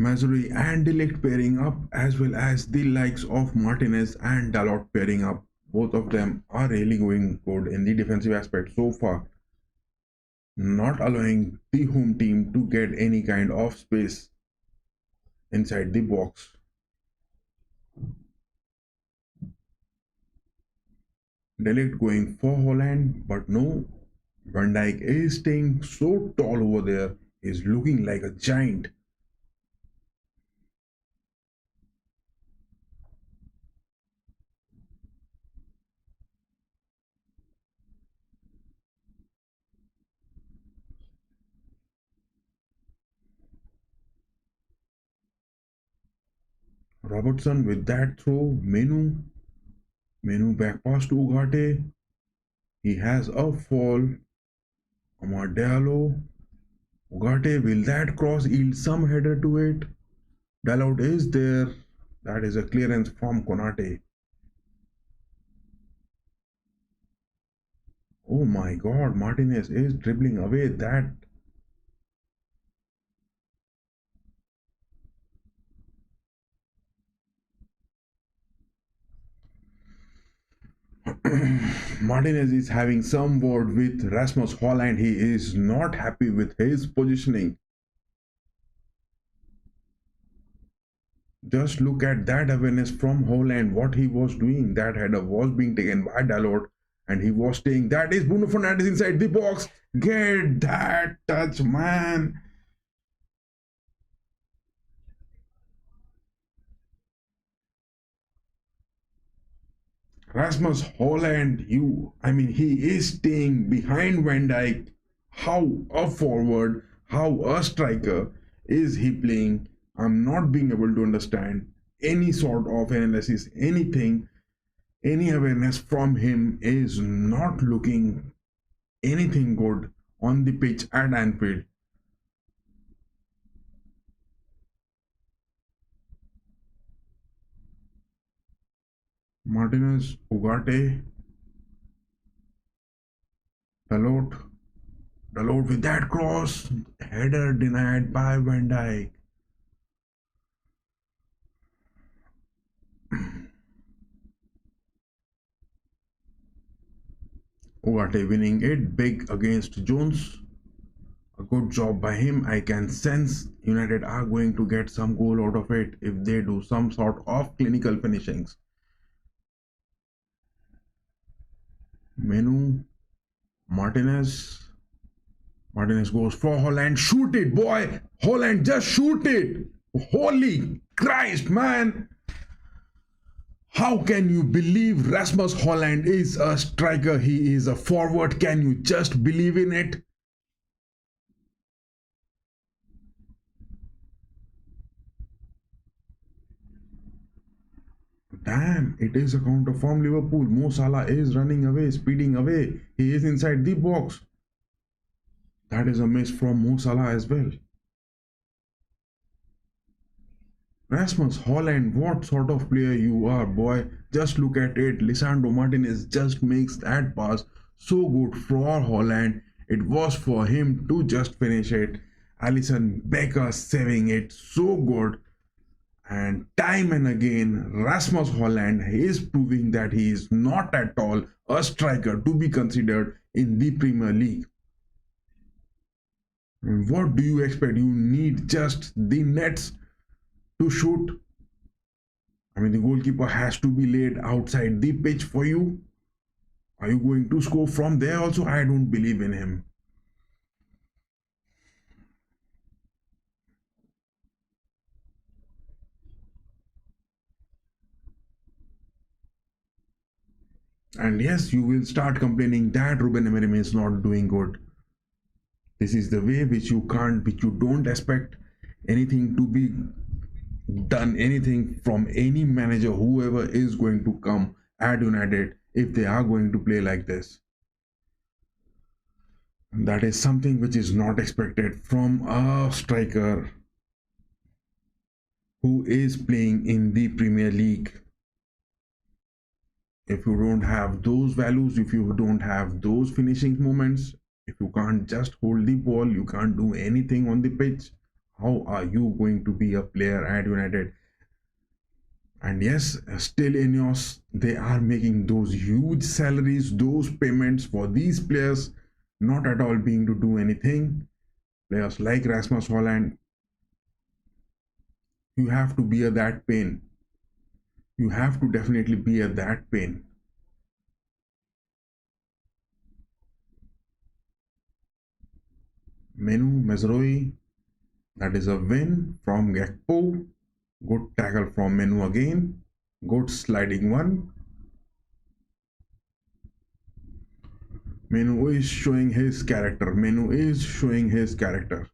Mazuri and Delict pairing up, as well as the likes of Martinez and Dalot pairing up. Both of them are really going good in the defensive aspect so far, not allowing the home team to get any kind of space inside the box. Delict going for Holland, but no. Van Dijk is staying so tall over there, is looking like a giant. Robertson with that throw. Menu back pass to Ugarte. He has a fall. Amar Diallo. Ugarte, will that cross yield some header to it? Dalot is there. That is a clearance from Konate. Oh my god, Martinez is dribbling away that. Martinez is having some word with Rasmus Holland. He is not happy with his positioning. Just look at that awareness from Holland, what he was doing. That header was being taken by Dalot, and he was staying. That is Bruno Fernandes inside the box. Get that touch, man. Rasmus Holland, he is staying behind Van Dijk. How a forward, how a striker is he playing? I'm not being able to understand any sort of analysis, anything, any awareness from him is not looking anything good on the pitch at Anfield. Martinez, Ugarte, Dalot, Dalot with that cross, header denied by Van Dijk. Ugarte winning it big against Jones. A good job by him. I can sense United are going to get some goal out of it if they do some sort of clinical finishings. Menu, Martinez. Martinez goes for Holland. Shoot it, boy. Holland, just shoot it. Holy Christ, man. How can you believe Rasmus Holland is a striker? He is a forward. Can you just believe in it? Damn, it is a counter from Liverpool. Mo Salah is running away, speeding away. He is inside the box. That is a miss from Mo Salah as well. Rasmus Holland, what sort of player you are, boy? Just look at it. Lisandro Martinez just makes that pass so good for Holland. It was for him to just finish it. Alisson Becker saving it so good. And time and again, Rasmus Holland is proving that he is not at all a striker to be considered in the Premier League. What do you expect? You need just the nets to shoot. I mean, the goalkeeper has to be laid outside the pitch for you. Are you going to score from there also? I don't believe in him. And yes, you will start complaining that Ruben Amorim is not doing good. This is the way which you don't expect anything to be done, anything from any manager, whoever is going to come at United, if they are going to play like this. That is something which is not expected from a striker who is playing in the Premier League. If you don't have those values, if you don't have those finishing moments, if you can't just hold the ball, you can't do anything on the pitch, how are you going to be a player at United? And yes, still Ineos, they are making those huge salaries, those payments for these players, not at all being to do anything. Players like Rasmus Holland, you have to bear that pain. You have to definitely bear that pain. Menu Mazraoui, that is a win from Gakpo. Good tackle from Menu again. Good sliding one. Menu is showing his character. Menu is showing his character.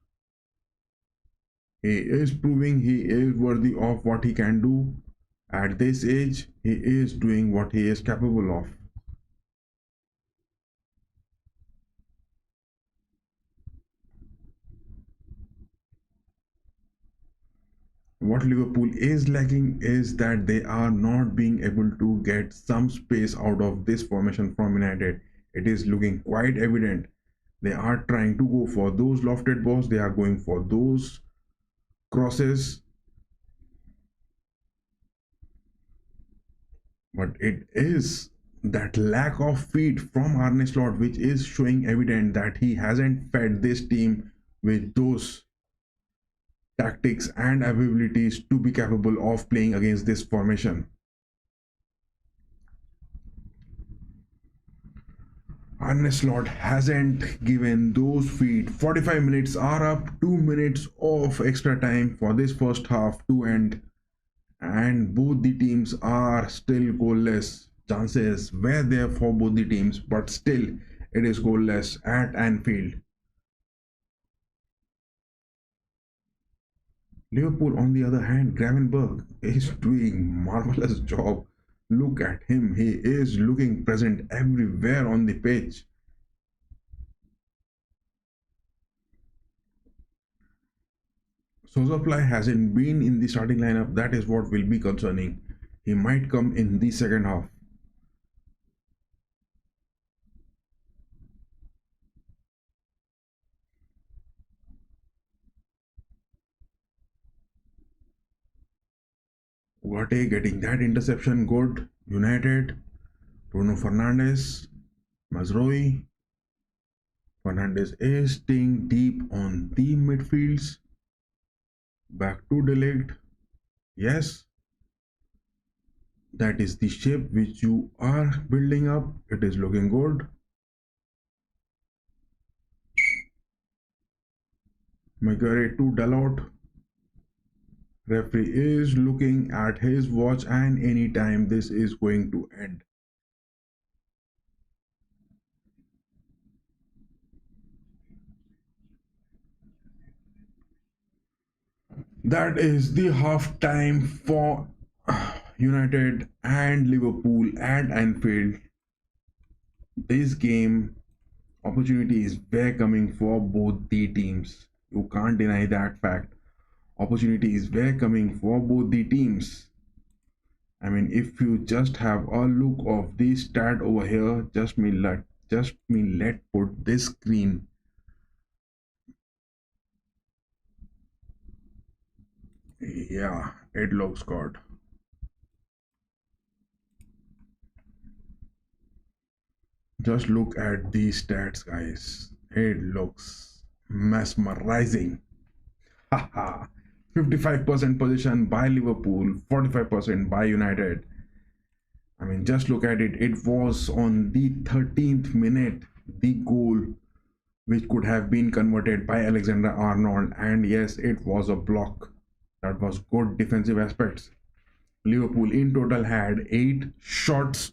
He is proving he is worthy of what he can do. At this age, he is doing what he is capable of. What Liverpool is lacking is that they are not being able to get some space out of this formation from United. It is looking quite evident. They are trying to go for those lofted balls, they are going for those crosses. But it is that lack of feet from Arne Slot which is showing evident that he hasn't fed this team with those tactics and abilities to be capable of playing against this formation. Arne Slot hasn't given those feet. 45 minutes are up, 2 minutes of extra time for this first half to end, and both the teams are still goalless. Chances were there for both the teams, but still it is goalless at Anfield. Liverpool, on the other hand, Gravenberg is doing marvelous job. Look at him; he is looking present everywhere on the pitch. Sozoply hasn't been in the starting lineup. That is what will be concerning. He might come in the second half. Ugarte getting that interception good. United. Bruno Fernandes. Mazraoui. Fernandes is staying deep on the midfields. Back to De Ligt. Yes. That is the shape which you are building up. It is looking good. Maguire to Dalot. Referee is looking at his watch and anytime this is going to end. That is the half time for United and Liverpool and Anfield, this game opportunities were coming for both the teams. You can't deny that fact. Opportunities were coming for both the teams. I mean, if you just have a look of the stat over here, just me let put this screen. Yeah, it looks good. Just look at these stats, guys. It looks mesmerizing. Haha. 55% possession by Liverpool, 45% by United. I mean, just look at it. It was on the 13th minute, the goal which could have been converted by Alexander Arnold. And yes, it was a block. That was good defensive aspects. Liverpool in total had 8 shots,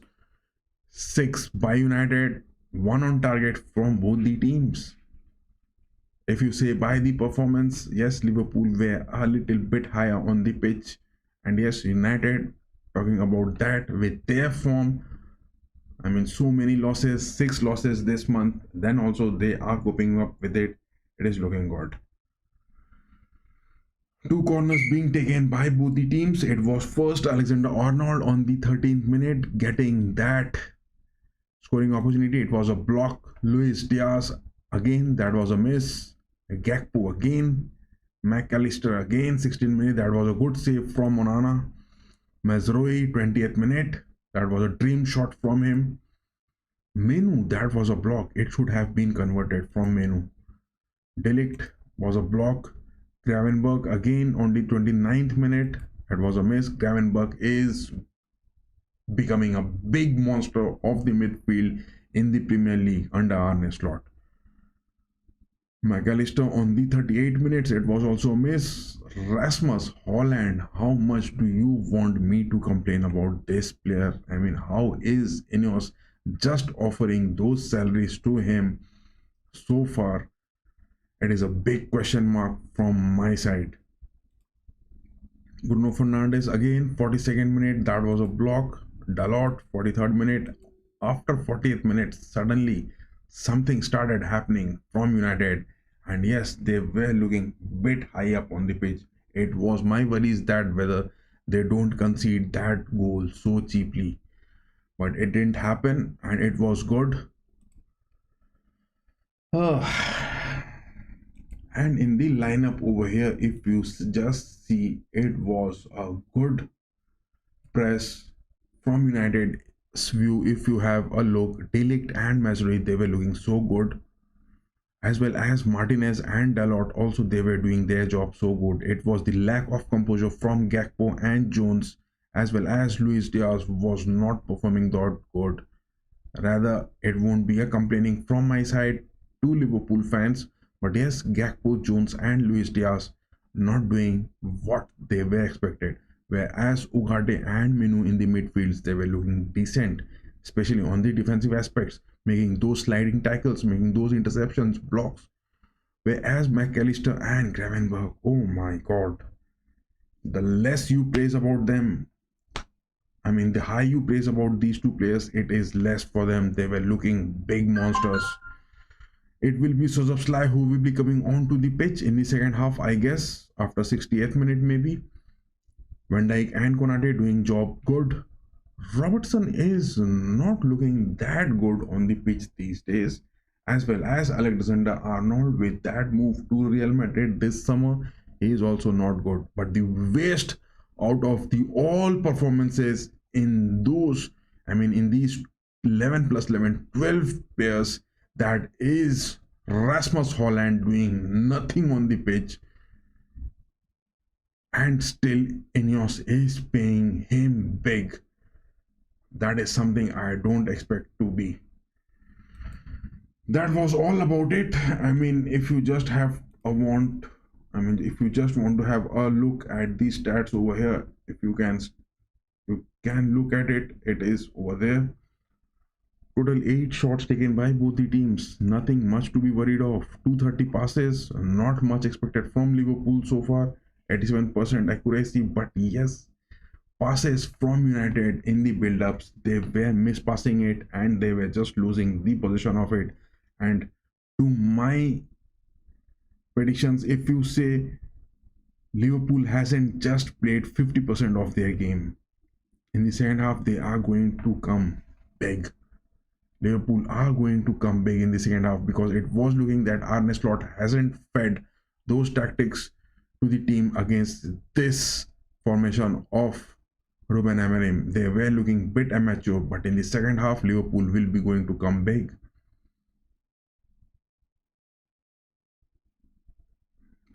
6 by United, 1 on target from both the teams. If you say by the performance, yes, Liverpool were a little bit higher on the pitch. And yes, United, talking about that with their form, I mean, so many losses, 6 losses this month, then also they are coping up with it. It is looking good. 2 corners being taken by both the teams. It was first Alexander Arnold on the 13th minute getting that scoring opportunity. It was a block. Luis Diaz again, that was a miss. Gakpo again. McAllister again, 16th minute. That was a good save from Onana. Mazraoui, 20th minute. That was a dream shot from him. Menu, that was a block. It should have been converted from Menu. Delict was a block. Gravenberg again on the 29th minute. That was a miss. Gravenberg is becoming a big monster of the midfield in the Premier League under Arne Slot. McAllister on the 38 minutes, it was also a miss. Rasmus Holland, how much do you want me to complain about this player? I mean, how is Ineos just offering those salaries to him so far? It is a big question mark from my side. Bruno Fernandes again, 42nd minute, that was a block. Dalot, 43rd minute. After 40th minute, suddenly something started happening from United. And yes, they were looking bit high up on the pitch. It was my worries that whether they don't concede that goal so cheaply. But it didn't happen and it was good. And in the lineup over here, if you just see, it was a good press from United's view. If you have a look, Delict and Mazraoui, they were looking so good, as well as Martinez and Dalot also, they were doing their job so good. It was the lack of composure from Gakpo and Jones, as well as Luis Diaz was not performing that good. Rather, it won't be a complaining from my side to Liverpool fans, but yes, Gakpo, Jones and Luis Diaz not doing what they were expected. Whereas Ugarte and Minu in the midfields, they were looking decent, especially on the defensive aspects, making those sliding tackles, making those interceptions, blocks. Whereas McAllister and Gravenberg, oh my god, the less you praise about them, I mean, the high you praise about these two players, it is less for them. They were looking big monsters. It will be Szoboszlai who will be coming onto the pitch in the second half, I guess, after 68th minute maybe. Van Dijk and Konate doing job good. Robertson is not looking that good on the pitch these days, as well as Alexander Arnold with that move to Real Madrid this summer. He is also not good. But the waste out of the all performances in those, I mean, in these 11 plus 11, 12 players, that is Rasmus Holland doing nothing on the pitch, and still Ineos is paying him big. That is something I don't expect to be. That was all about it. I mean, if you just have a want, I mean, if you just want to have a look at these stats over here, if you can look at it, it is over there. Total 8 shots taken by both the teams. Nothing much to be worried of. 230 passes, not much expected from Liverpool so far. 87% accuracy, but yes, passes from United in the build-ups. They were mispassing it and they were just losing the possession of it. And to my predictions, if you say Liverpool hasn't just played 50% of their game, in the second half they are going to come big. Liverpool are going to come big in the second half, because it was looking that Arne Slot hasn't fed those tactics to the team against this formation of Ruben Amorim. They were looking bit amateur, but in the second half Liverpool will be going to come big.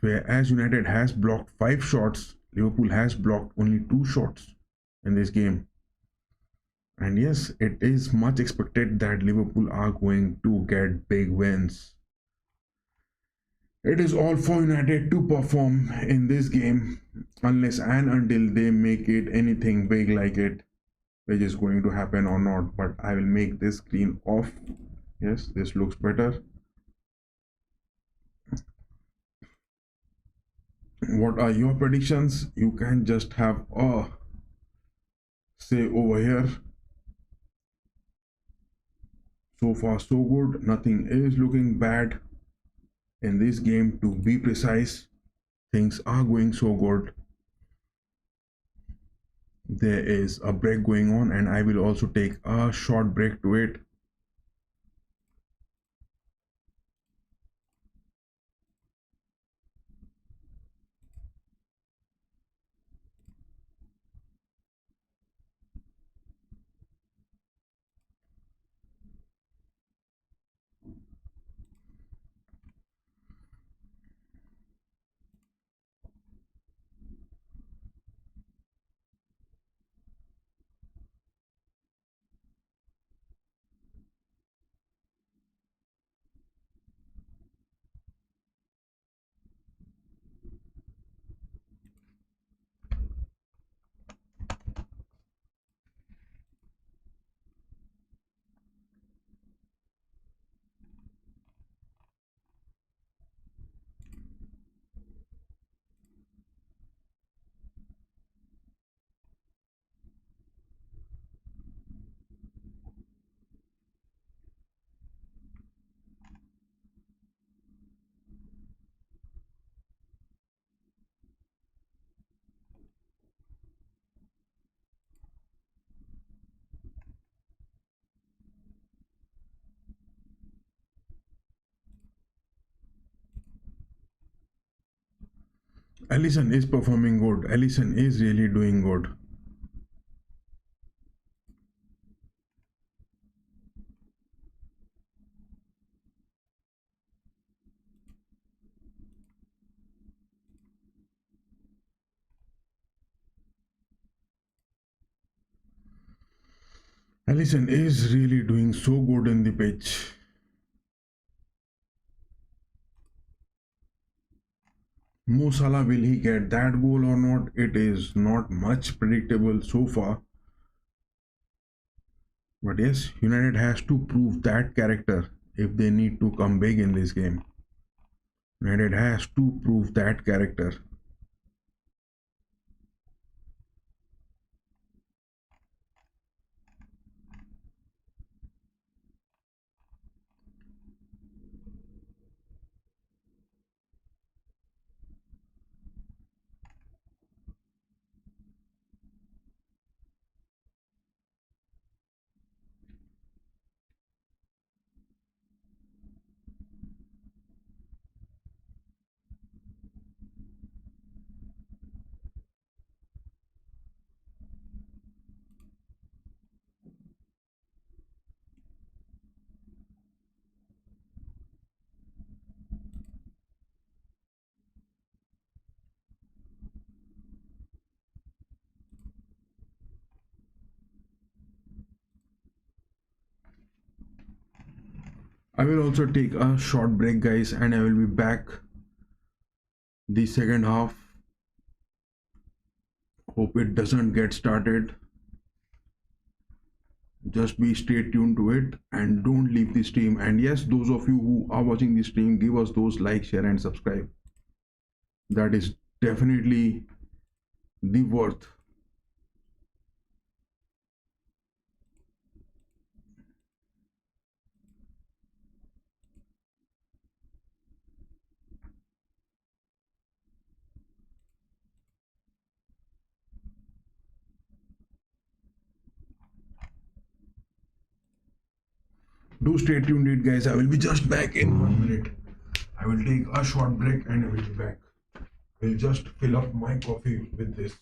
Whereas United has blocked 5 shots, Liverpool has blocked only 2 shots in this game. And yes, it is much expected that Liverpool are going to get big wins. It is all for United to perform in this game, unless and until they make it anything big like it, which is going to happen or not. But I will make this screen off. Yes, this looks better. What are your predictions? You can just have a say over here. So far so good, nothing is looking bad in this game. To be precise, things are going so good. There is a break going on and I will also take a short break to it. Alisson is performing good. Alisson is really doing good. Alisson is really doing so good in the pitch. Mo Salah, will he get that goal or not? It is not much predictable so far. But yes, United has to prove that character if they need to come big in this game. United has to prove that character. I will also take a short break, guys, and I will be back the second half. Hope it doesn't get started. Just be stay tuned to it and don't leave the stream. And yes, those of you who are watching the stream, give us those like, share and subscribe. That is definitely the worth Do stay tuned, guys. I will be just back in 1 minute. I will take a short break and I will be back. I'll just fill up my coffee with this.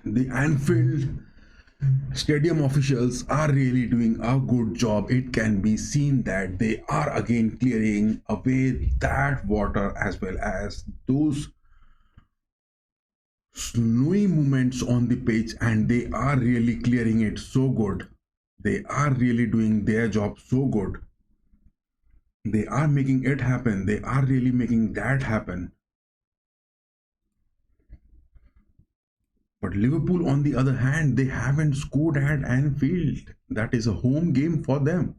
The Anfield Stadium officials are really doing a good job. It can be seen that they are again clearing away that water as well as those snowy movements on the pitch, and they are really clearing it so good. They are really doing their job so good. They are making it happen. They are really making that happen. But Liverpool, on the other hand, they haven't scored at Anfield. That is a home game for them.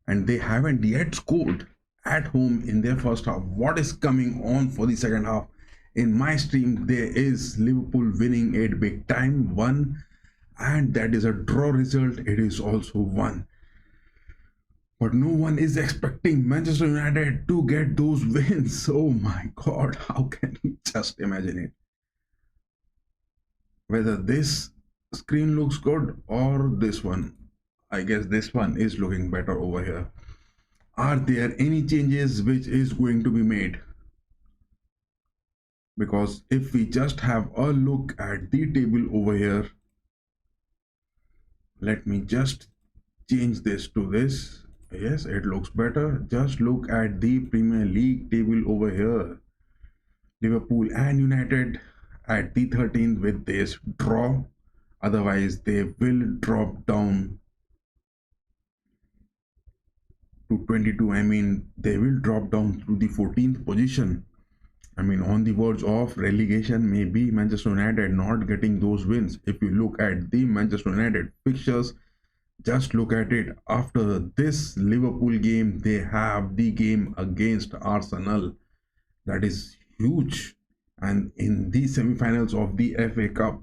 And they haven't yet scored at home in their first half. What is coming on for the second half? In my stream, there is Liverpool winning it big time, 1, and that is a draw result. It is also 1. But no one is expecting Manchester United to get those wins. Oh my god, how can you just imagine it? Whether this screen looks good or this one. I guess this one is looking better over here. Are there any changes which is going to be made? Because if we just have a look at the table over here, let me just change this to this. Yes, it looks better. Just look at the Premier League table over here. Liverpool and United at the 13th with this draw. Otherwise, they will drop down to 22. I mean, they will drop down to the 14th position. I mean, on the verge of relegation, maybe Manchester United not getting those wins. If you look at the Manchester United fixtures, just look at it. After this Liverpool game, they have the game against Arsenal. That is huge. And in the semi-finals of the FA Cup,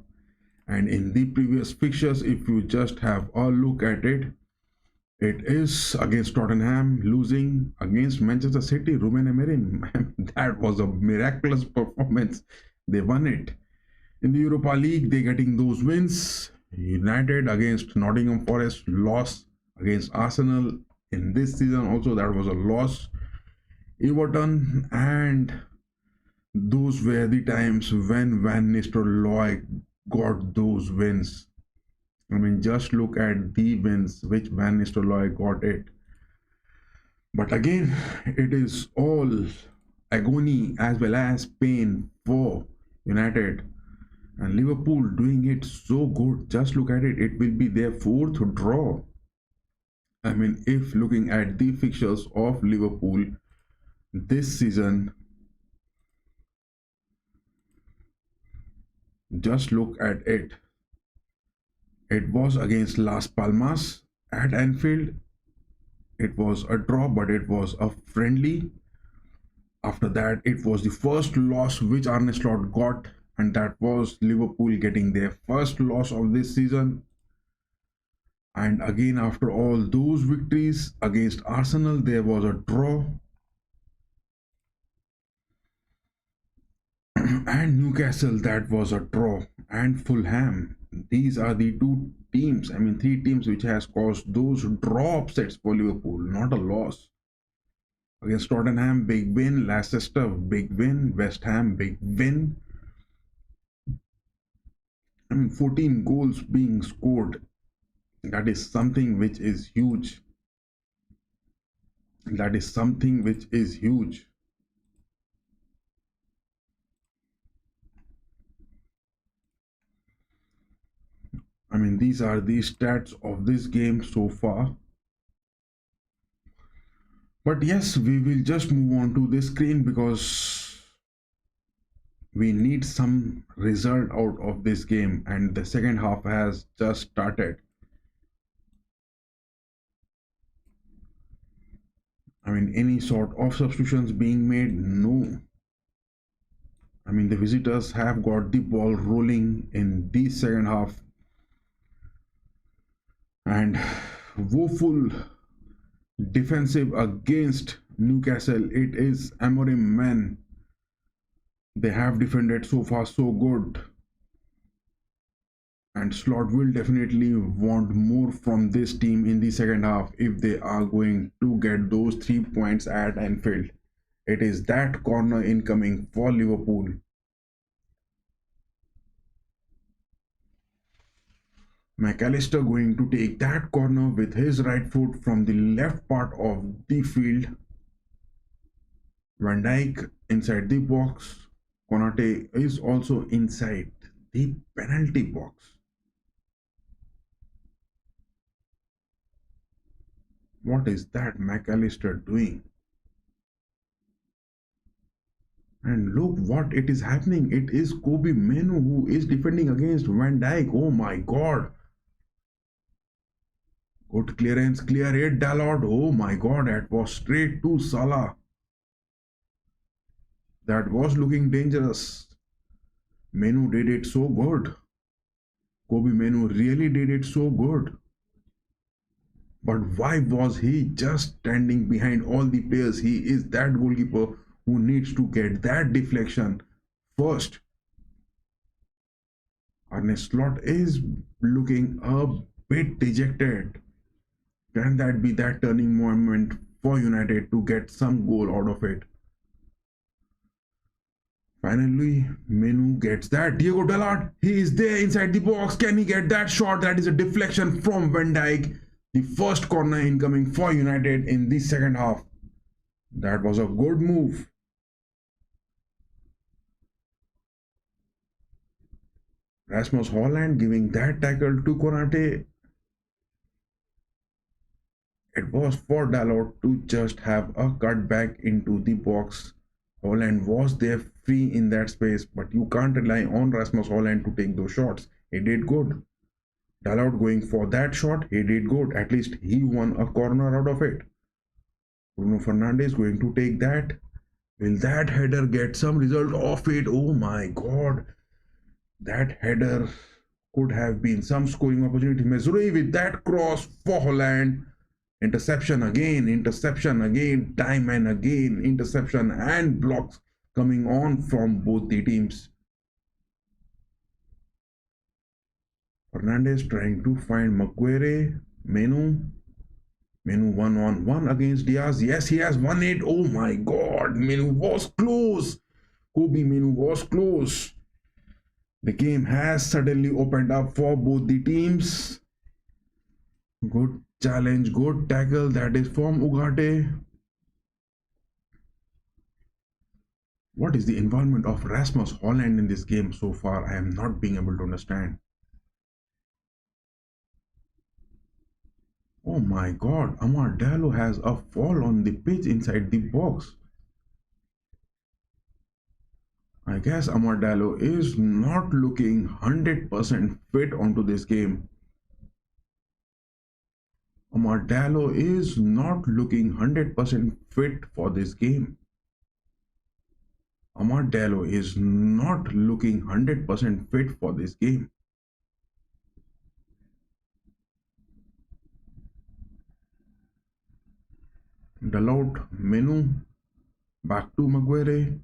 and in the previous fixtures, if you just have a look at it, it is against Tottenham, losing against Manchester City, Ruben Amorim. That was a miraculous performance. They won it. In the Europa League, they getting those wins. United against Nottingham Forest, loss against Arsenal. In this season also, that was a loss. Everton, and those were the times when Van Nistelrooy got those wins. I mean, just look at the wins which Van Nistelrooy got it. But again, it is all agony as well as pain for United. And Liverpool doing it so good. Just look at it. It will be their fourth draw. I mean, if looking at the fixtures of Liverpool this season, just look at it. It was against Las Palmas at Anfield. It was a draw, but it was a friendly. After that, it was the first loss which Arne Slot got, and that was Liverpool getting their first loss of this season. And again, after all those victories against Arsenal, there was a draw. And Newcastle, that was a draw. And Fulham. These are the two teams, I mean three teams which has caused those draw upsets for Liverpool, not a loss. Against Tottenham, big win. Leicester, big win. West Ham, big win. I mean, 14 goals being scored. That is something which is huge. That is something which is huge. I mean, these are the stats of this game so far. But yes, we will just move on to this screen because we need some result out of this game, and the second half has just started. I mean, any sort of substitutions being made? No. I mean, the visitors have got the ball rolling in the second half. And woeful defensive against Newcastle. It is Amorim, man. They have defended so far so good. And Slot will definitely want more from this team in the second half if they are going to get those 3 points at Anfield. It is that corner incoming for Liverpool. McAllister going to take that corner with his right foot from the left part of the field. Van Dijk inside the box. Konate is also inside the penalty box. What is that McAllister doing? And look what it is happening. It is Kobe Menu who is defending against Van Dijk. Oh my god. Good clearance, clear it, Dalot. Oh my god, that was straight to Salah. That was looking dangerous. Menu did it so good. Kobe Menu really did it so good. But why was he just standing behind all the players? He is that goalkeeper who needs to get that deflection first. Arne Slot is looking a bit dejected. Can that be that turning moment for United to get some goal out of it. Finally, Menu gets that. Diego Dalot, he is there inside the box. Can he get that shot? That is a deflection from Van Dijk. The first corner incoming for United in the second half. That was a good move. Rasmus Hojlund giving that tackle to Konate. It was for Dalot to just have a cut back into the box. Hojlund was there free in that space, but you can't rely on Rasmus Hojlund to take those shots. He did good. Dalot going for that shot, he did good. At least he won a corner out of it. Bruno Fernandes going to take that. Will that header get some result of it? Oh my god. That header could have been some scoring opportunity. Mesuri with that cross for Hojlund. Interception again, time and again, interception and blocks coming on from both the teams. Fernandes trying to find Maguire. Menu 1-on-1 against Diaz. Yes, he has won it. Oh my god, Menu was close. Kobe Menu was close. The game has suddenly opened up for both the teams. Good challenge, good tackle, that is from Ugarte. What is the involvement of Rasmus Hojlund in this game so far? I am not being able to understand. Oh my god, Amar Diallo has a fall on the pitch inside the box. I guess Amar Diallo is not looking 100% fit onto this game. Amar Diallo is not looking 100% fit for this game. Amar Diallo is not looking 100% fit for this game. Dalot, Menu, back to Maguire.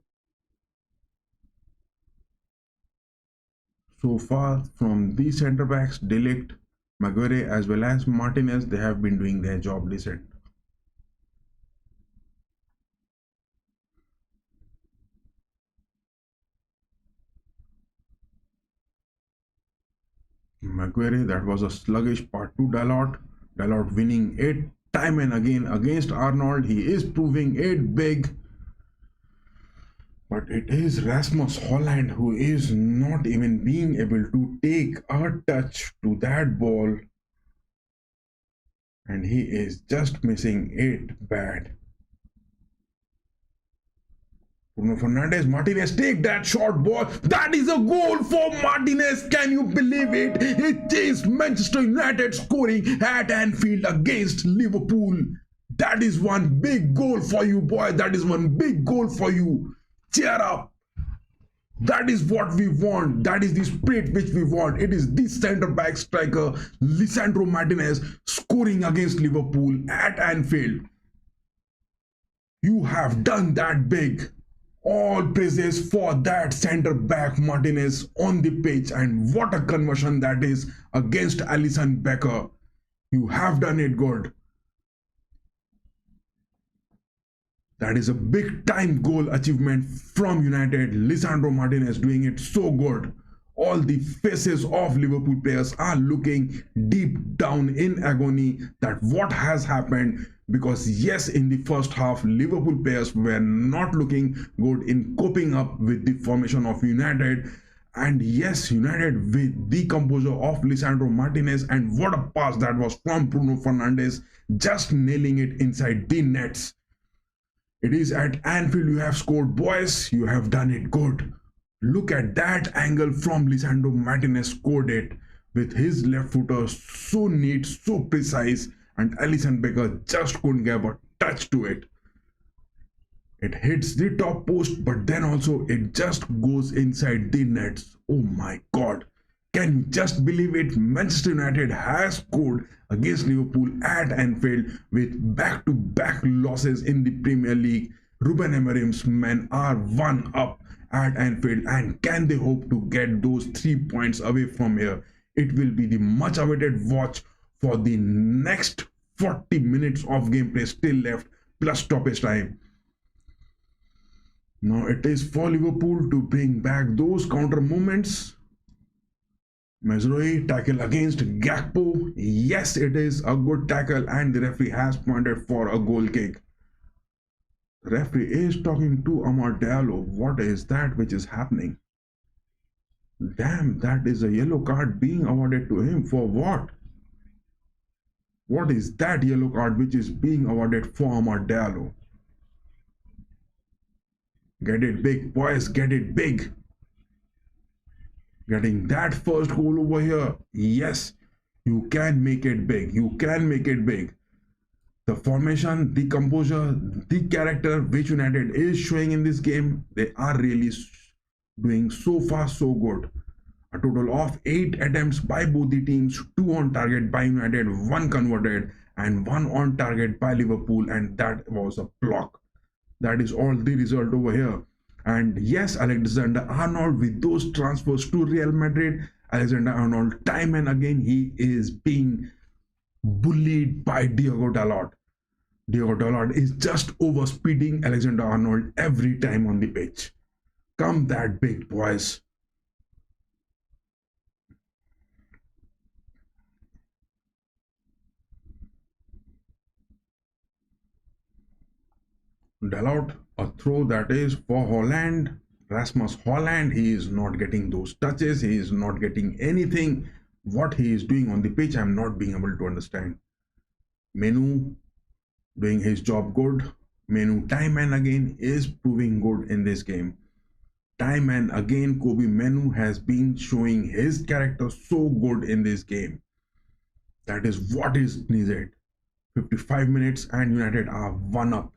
So far from the centre backs, De Ligt, Maguire as well as Martinez, they have been doing their job decent. Maguire, that was a sluggish part to Dalot. Dalot winning it time and again against Arnold. He is proving it big. But it is Rasmus Hojlund who is not even being able to take a touch to that ball. And he is just missing it bad. Bruno Fernandes, Martinez, take that short ball. That is a goal for Martinez. Can you believe it? It is Manchester United scoring at Anfield against Liverpool. That is one big goal for you, boy. That is one big goal for you. Cheer up. That is what we want. That is the spirit which we want. It is this centre back striker Lisandro Martinez scoring against Liverpool at Anfield. You have done that big. All praises for that centre back Martinez on the pitch, and what a conversion that is against Alisson Becker. You have done it good. That is a big time goal achievement from United. Lisandro Martinez doing it so good. All the faces of Liverpool players are looking deep down in agony that what has happened, because yes, in the first half Liverpool players were not looking good in coping up with the formation of United. And yes, United with the composure of Lisandro Martinez, and what a pass that was from Bruno Fernandes, just nailing it inside the nets. It is at Anfield you have scored, boys. You have done it good. Look at that angle from Lisandro Martinez, scored it with his left footer, so neat, so precise, and Alisson Becker just couldn't give a touch to it. It hits the top post, but then also it just goes inside the nets. Oh my god. Can you just believe it? Manchester United has scored against Liverpool at Anfield with back-to-back losses in the Premier League. Ruben Amorim's men are one up at Anfield, and can they hope to get those 3 points away from here? It will be the much awaited watch for the next 40 minutes of gameplay still left plus stoppage time. Now it is for Liverpool to bring back those counter movements. Mazraoui tackle against Gakpo. Yes, it is a good tackle and the referee has pointed for a goal kick. The referee is talking to Amad Diallo. What is that which is happening? Damn, that is a yellow card being awarded to him for what? What is that yellow card which is being awarded for Amad Diallo? Get it big, boys, get it big. Getting that first goal over here. Yes, you can make it big. You can make it big. The formation, the composure, the character which United is showing in this game, they are really doing so far so good. A total of 8 attempts by both the teams, 2 on target by United, 1 converted and 1 on target by Liverpool, and that was a block. That is all the result over here. And yes, Alexander-Arnold with those transfers to Real Madrid, Alexander-Arnold time and again he is being bullied by Diogo Dalot. Diogo Dalot is just overspeeding Alexander-Arnold every time on the pitch. Come that big, boys. Dalot, a throw that is for Holland. Rasmus Holland, he is not getting those touches. He is not getting anything. What he is doing on the pitch, I am not being able to understand. Menu doing his job good. Menu time and again is proving good in this game. Time and again, Kobe Menu has been showing his character so good in this game. That is what is needed. 55 minutes and United are 1 up.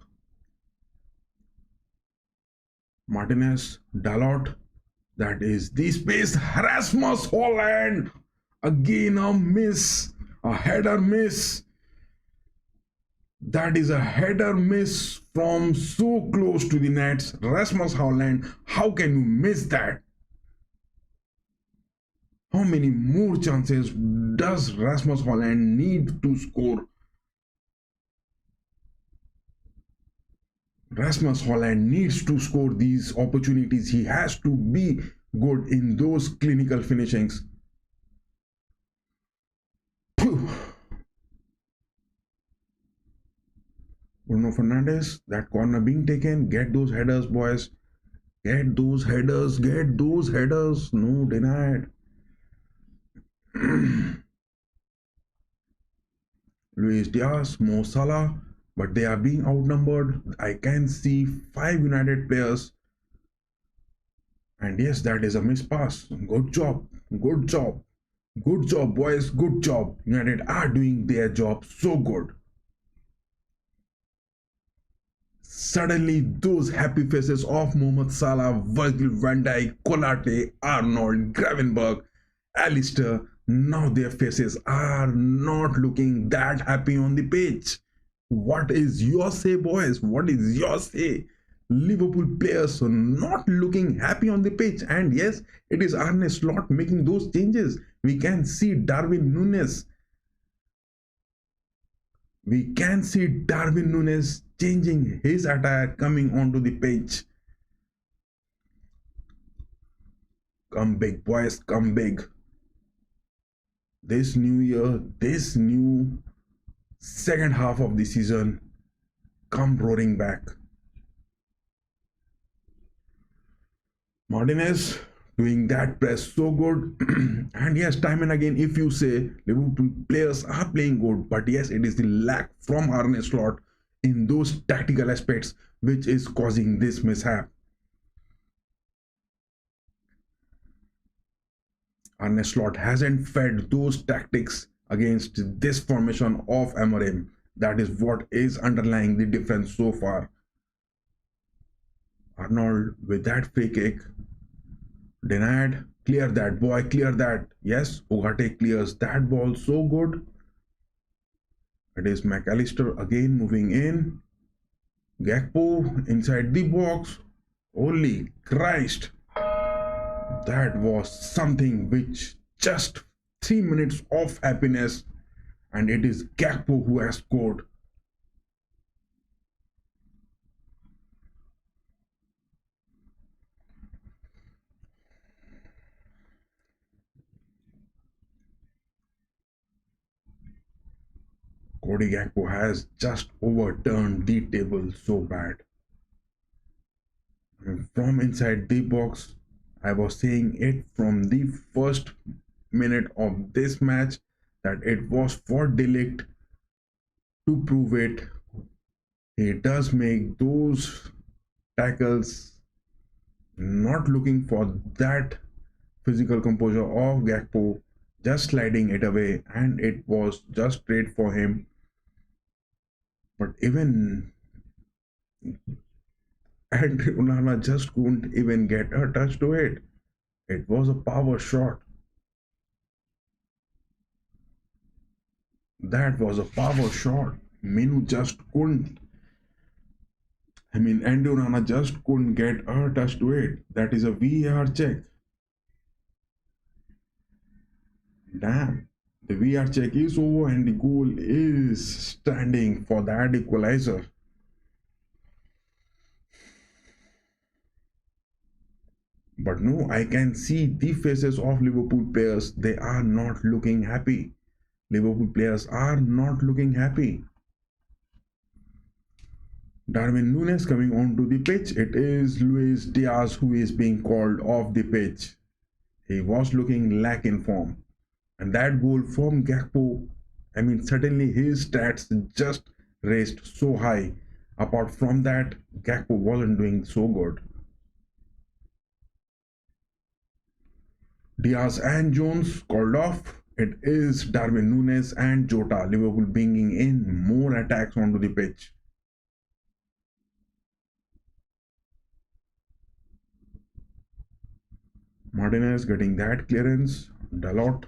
Martinez, Dalot, that is the space. Rasmus Holland, again a miss, a header miss. That is a header miss from so close to the nets. Rasmus Holland, how can you miss that? How many more chances does Rasmus Holland need to score? Rasmus Holland needs to score these opportunities. He has to be good in those clinical finishings. Bruno Fernandes, that corner being taken. Get those headers, boys. Get those headers. Get those headers. No, denied. Luis Diaz, Mo Salah, but they are being outnumbered. I can see 5 United players. And yes, that is a missed pass. Good job. Good job. Good job, boys. Good job. United are doing their job so good. Suddenly, those happy faces of Mohamed Salah, Virgil van Dijk, Konate, Arnold, Gravenberch, Alistair, now their faces are not looking that happy on the pitch. What is your say, boys? What is your say? Liverpool players are not looking happy on the pitch, and yes, it is Arne Slot making those changes. We can see Darwin Núñez. We can see Darwin Núñez changing his attire, coming onto the pitch. Come big, boys, come big. This new year, this new second half of the season, come roaring back. Martinez doing that press so good. And yes, time and again, if you say Liverpool players are playing good, but yes, it is the lack from Arne Slot in those tactical aspects which is causing this mishap. Arne Slot hasn't fed those tactics against this formation of Amorim. That is what is underlying the difference so far. Arnold with that free kick. Denied. Clear that, boy, clear that. Yes, Ugarte clears that ball so good. It is McAllister again moving in. Gakpo inside the box. Holy Christ. That was something which just 3 minutes of happiness, and it is Gakpo who has scored. Cody Gakpo has just overturned the table so bad. And from inside the box, I was saying it from the first minute of this match that it was for De Ligt to prove it. He does make those tackles, not looking for that physical composure of Gakpo, just sliding it away, and it was just straight for him. But even and Onana just couldn't even get a touch to it. It was a power shot. That was a power shot. Menu just couldn't. Andy Onana just couldn't get a touch to it. That is a VAR check. Damn. The VAR check is over and the goal is standing for that equalizer. But no, I can see the faces of Liverpool players. They are not looking happy. Liverpool players are not looking happy. Darwin Núñez coming onto the pitch. It is Luis Diaz who is being called off the pitch. He was looking lack in form. And that goal from Gakpo, certainly his stats just raised so high. Apart from that, Gakpo wasn't doing so good. Diaz and Jones called off. It is Darwin Núñez and Jota, Liverpool bringing in more attacks onto the pitch. Martinez getting that clearance. Dalot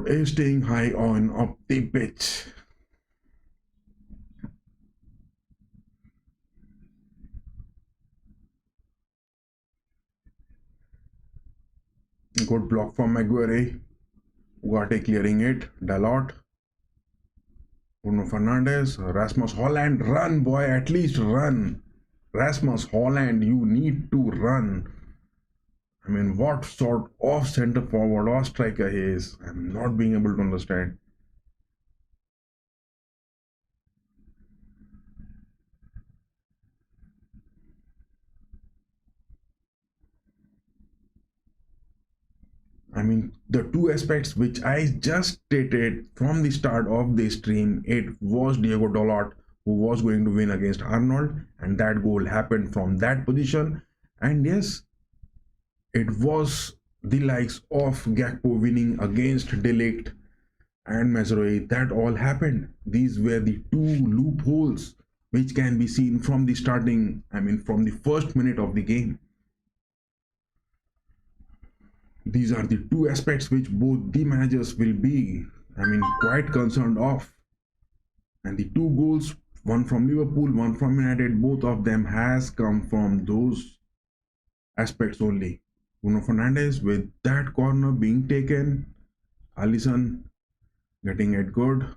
is staying high on up the pitch. Good block from Maguire. Ugarte clearing it. Dalot. Bruno Fernandes. Rasmus Haaland. Run, boy. At least run. Rasmus Haaland, you need to run. What sort of centre forward or striker he is? I'm not being able to understand. The two aspects which I just stated from the start of this stream, it was Diego Dalot who was going to win against Arnold, and that goal happened from that position. And yes, it was the likes of Gakpo winning against De Ligt and Mazraoui. That all happened. These were the two loopholes which can be seen from the starting, from the first minute of the game. These are the two aspects which both the managers will be, quite concerned of. And the two goals, one from Liverpool, one from United, both of them has come from those aspects only. Bruno Fernandes with that corner being taken. Alisson getting it good.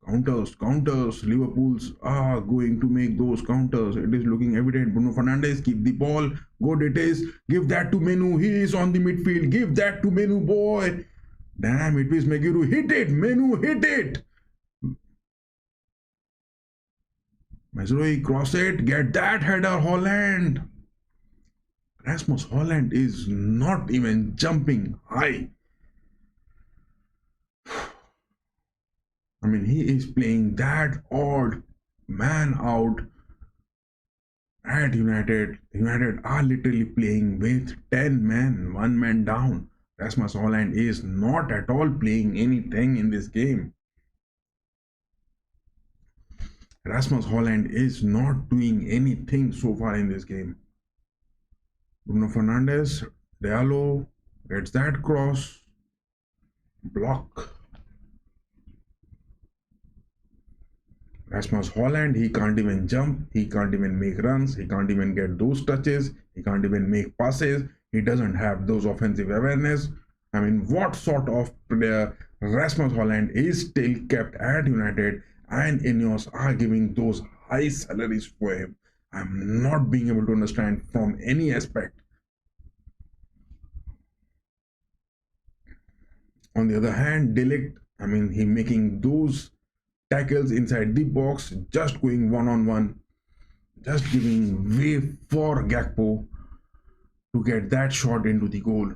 Counters. Liverpool's are going to make those counters. It is looking evident. Bruno Fernandes, keep the ball. Good it is. Give that to Menu. He is on the midfield. Give that to Menu, boy. Damn, it was Meguru. Hit it. Menu, hit it. Mazraoui, cross it. Get that header, Haaland. Rasmus Haaland is not even jumping high. He is playing that odd man out at United. United are literally playing with 10 men, 1 man down. Rasmus Haaland is not at all playing anything in this game. Rasmus Haaland is not doing anything so far in this game. Bruno Fernandes, Diallo gets that cross. Block. Rasmus Haaland, he can't even jump, he can't even make runs, he can't even get those touches, he can't even make passes, he doesn't have those offensive awareness. What sort of player Rasmus Haaland is still kept at United, and Ineos are giving those high salaries for him? I'm not being able to understand from any aspect. On the other hand, Delict, I mean, he making those tackles inside the box, just going one on one, just giving way for Gakpo to get that shot into the goal.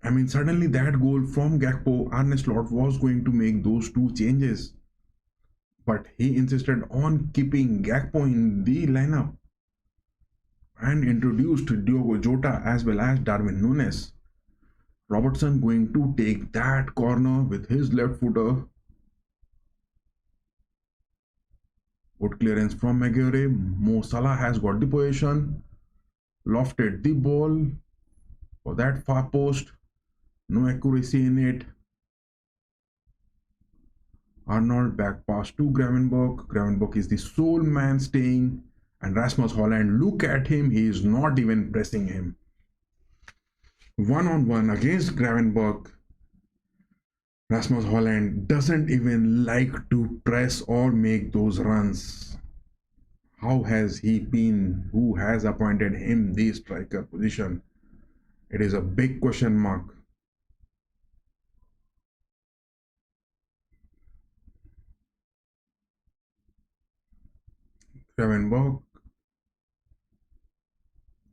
I mean, suddenly that goal from Gakpo, Arne Slot was going to make those two changes, but he insisted on keeping Gakpo in the lineup and introduced Diogo Jota as well as Darwin Nunes. Robertson going to take that corner with his left footer. Good clearance from Maguire. Mo Salah has got the position. Lofted the ball for that far post. No accuracy in it. Arnold back pass to Gravenberch. Gravenberch is the sole man staying. And Rasmus Holland, look at him. He is not even pressing him. One on one against Gravenberch. Rasmus Holland doesn't even like to press or make those runs. How has he been? Who has appointed him the striker position? It is a big question mark. Gravenberch.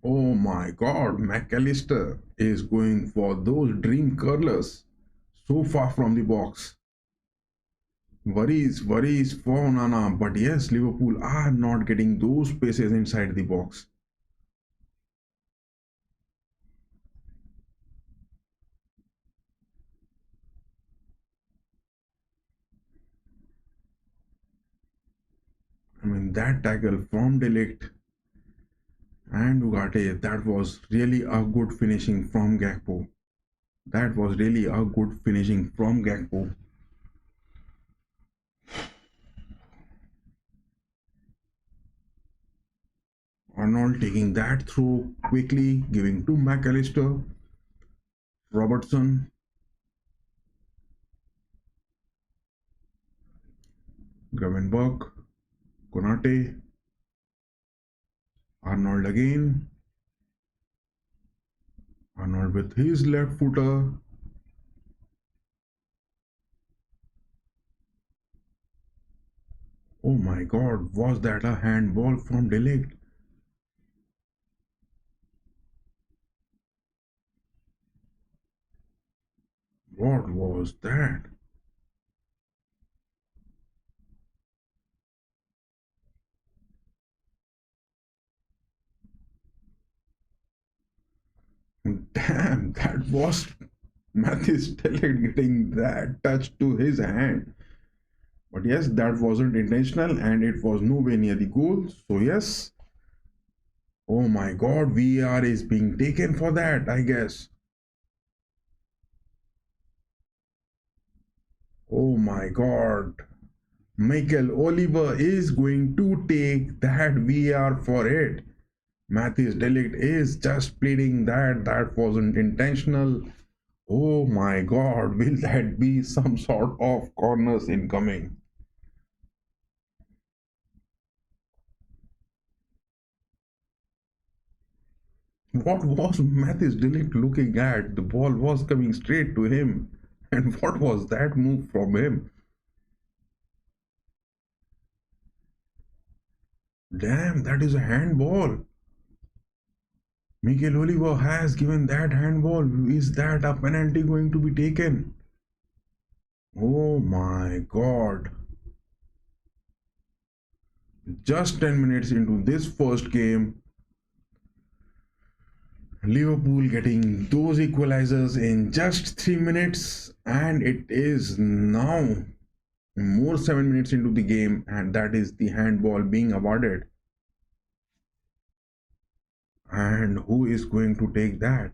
Oh my god, McAllister is going for those dream curlers so far from the box. Worries for Nana, but yes, Liverpool are not getting those spaces inside the box. I mean, that tackle from Delict and Ugarte, that was really a good finishing from Gakpo. That was really a good finishing from Gakpo. Arnold taking that throw quickly, giving to McAllister. Robertson. Gravenberch. Konate. Arnold again. Arnold with his left footer. Oh my god, was that a handball from Delict? What was that? Damn, that was Mathis Delict getting that touch to his hand. But yes, that wasn't intentional and it was nowhere near the goal. So yes. Oh my god, VR is being taken for that, I guess. Oh my god. Michael Oliver is going to take that VR for it. Mathis Delict is just pleading that that wasn't intentional. Oh my god, will that be some sort of corners incoming? What was Mathis Delict looking at? The ball was coming straight to him. And what was that move from him? Damn, that is a handball. Miguel Oliver has given that handball. Is that a penalty going to be taken? Oh my god. Just 10 minutes into this first game, Liverpool getting those equalizers in just 3 minutes, and it is now more 7 minutes into the game, and that is the handball being awarded. And who is going to take that?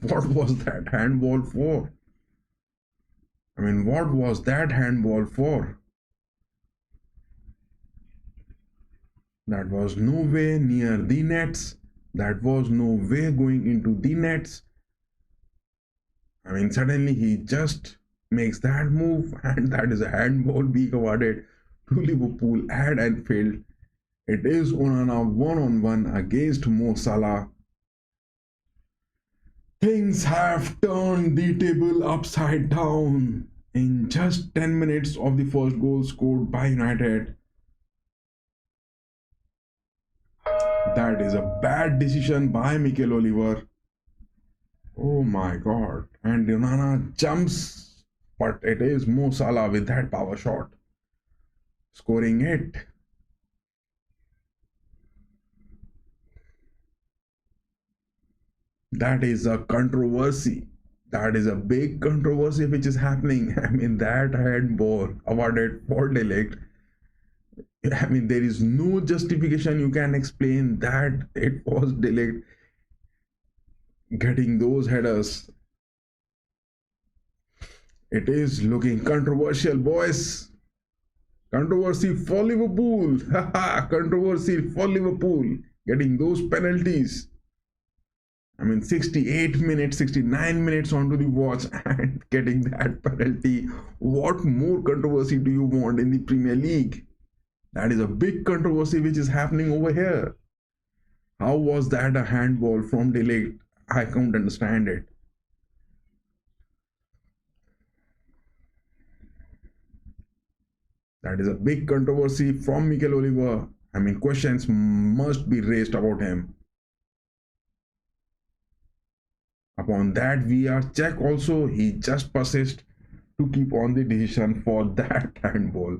What was that handball for? I mean, what was that handball for? That was no way near the nets. That was no way going into the nets. I mean, suddenly he just makes that move, and that is a handball being awarded to Liverpool at Anfield. It is Onana one-on-one against Mo Salah. Things have turned the table upside down. In just 10 minutes of the first goal scored by United, that is a bad decision by Mikel Oliver. Oh my god. And Onana jumps, but it is Mo Salah with that power shot, scoring it. That is a controversy. That is a big controversy which is happening. I mean, that handball awarded for Delict. I mean, there is no justification you can explain that it was Delict getting those headers. It is looking controversial, boys. Controversy for Liverpool. Controversy for Liverpool. Getting those penalties. I mean, 68 minutes, 69 minutes onto the watch and getting that penalty. What more controversy do you want in the Premier League? That is a big controversy which is happening over here. How was that a handball from Delict? I can't understand it. That is a big controversy from Mikel Oliver. I mean, questions must be raised about him. Upon that VR check also, he just persists to keep on the decision for that handball.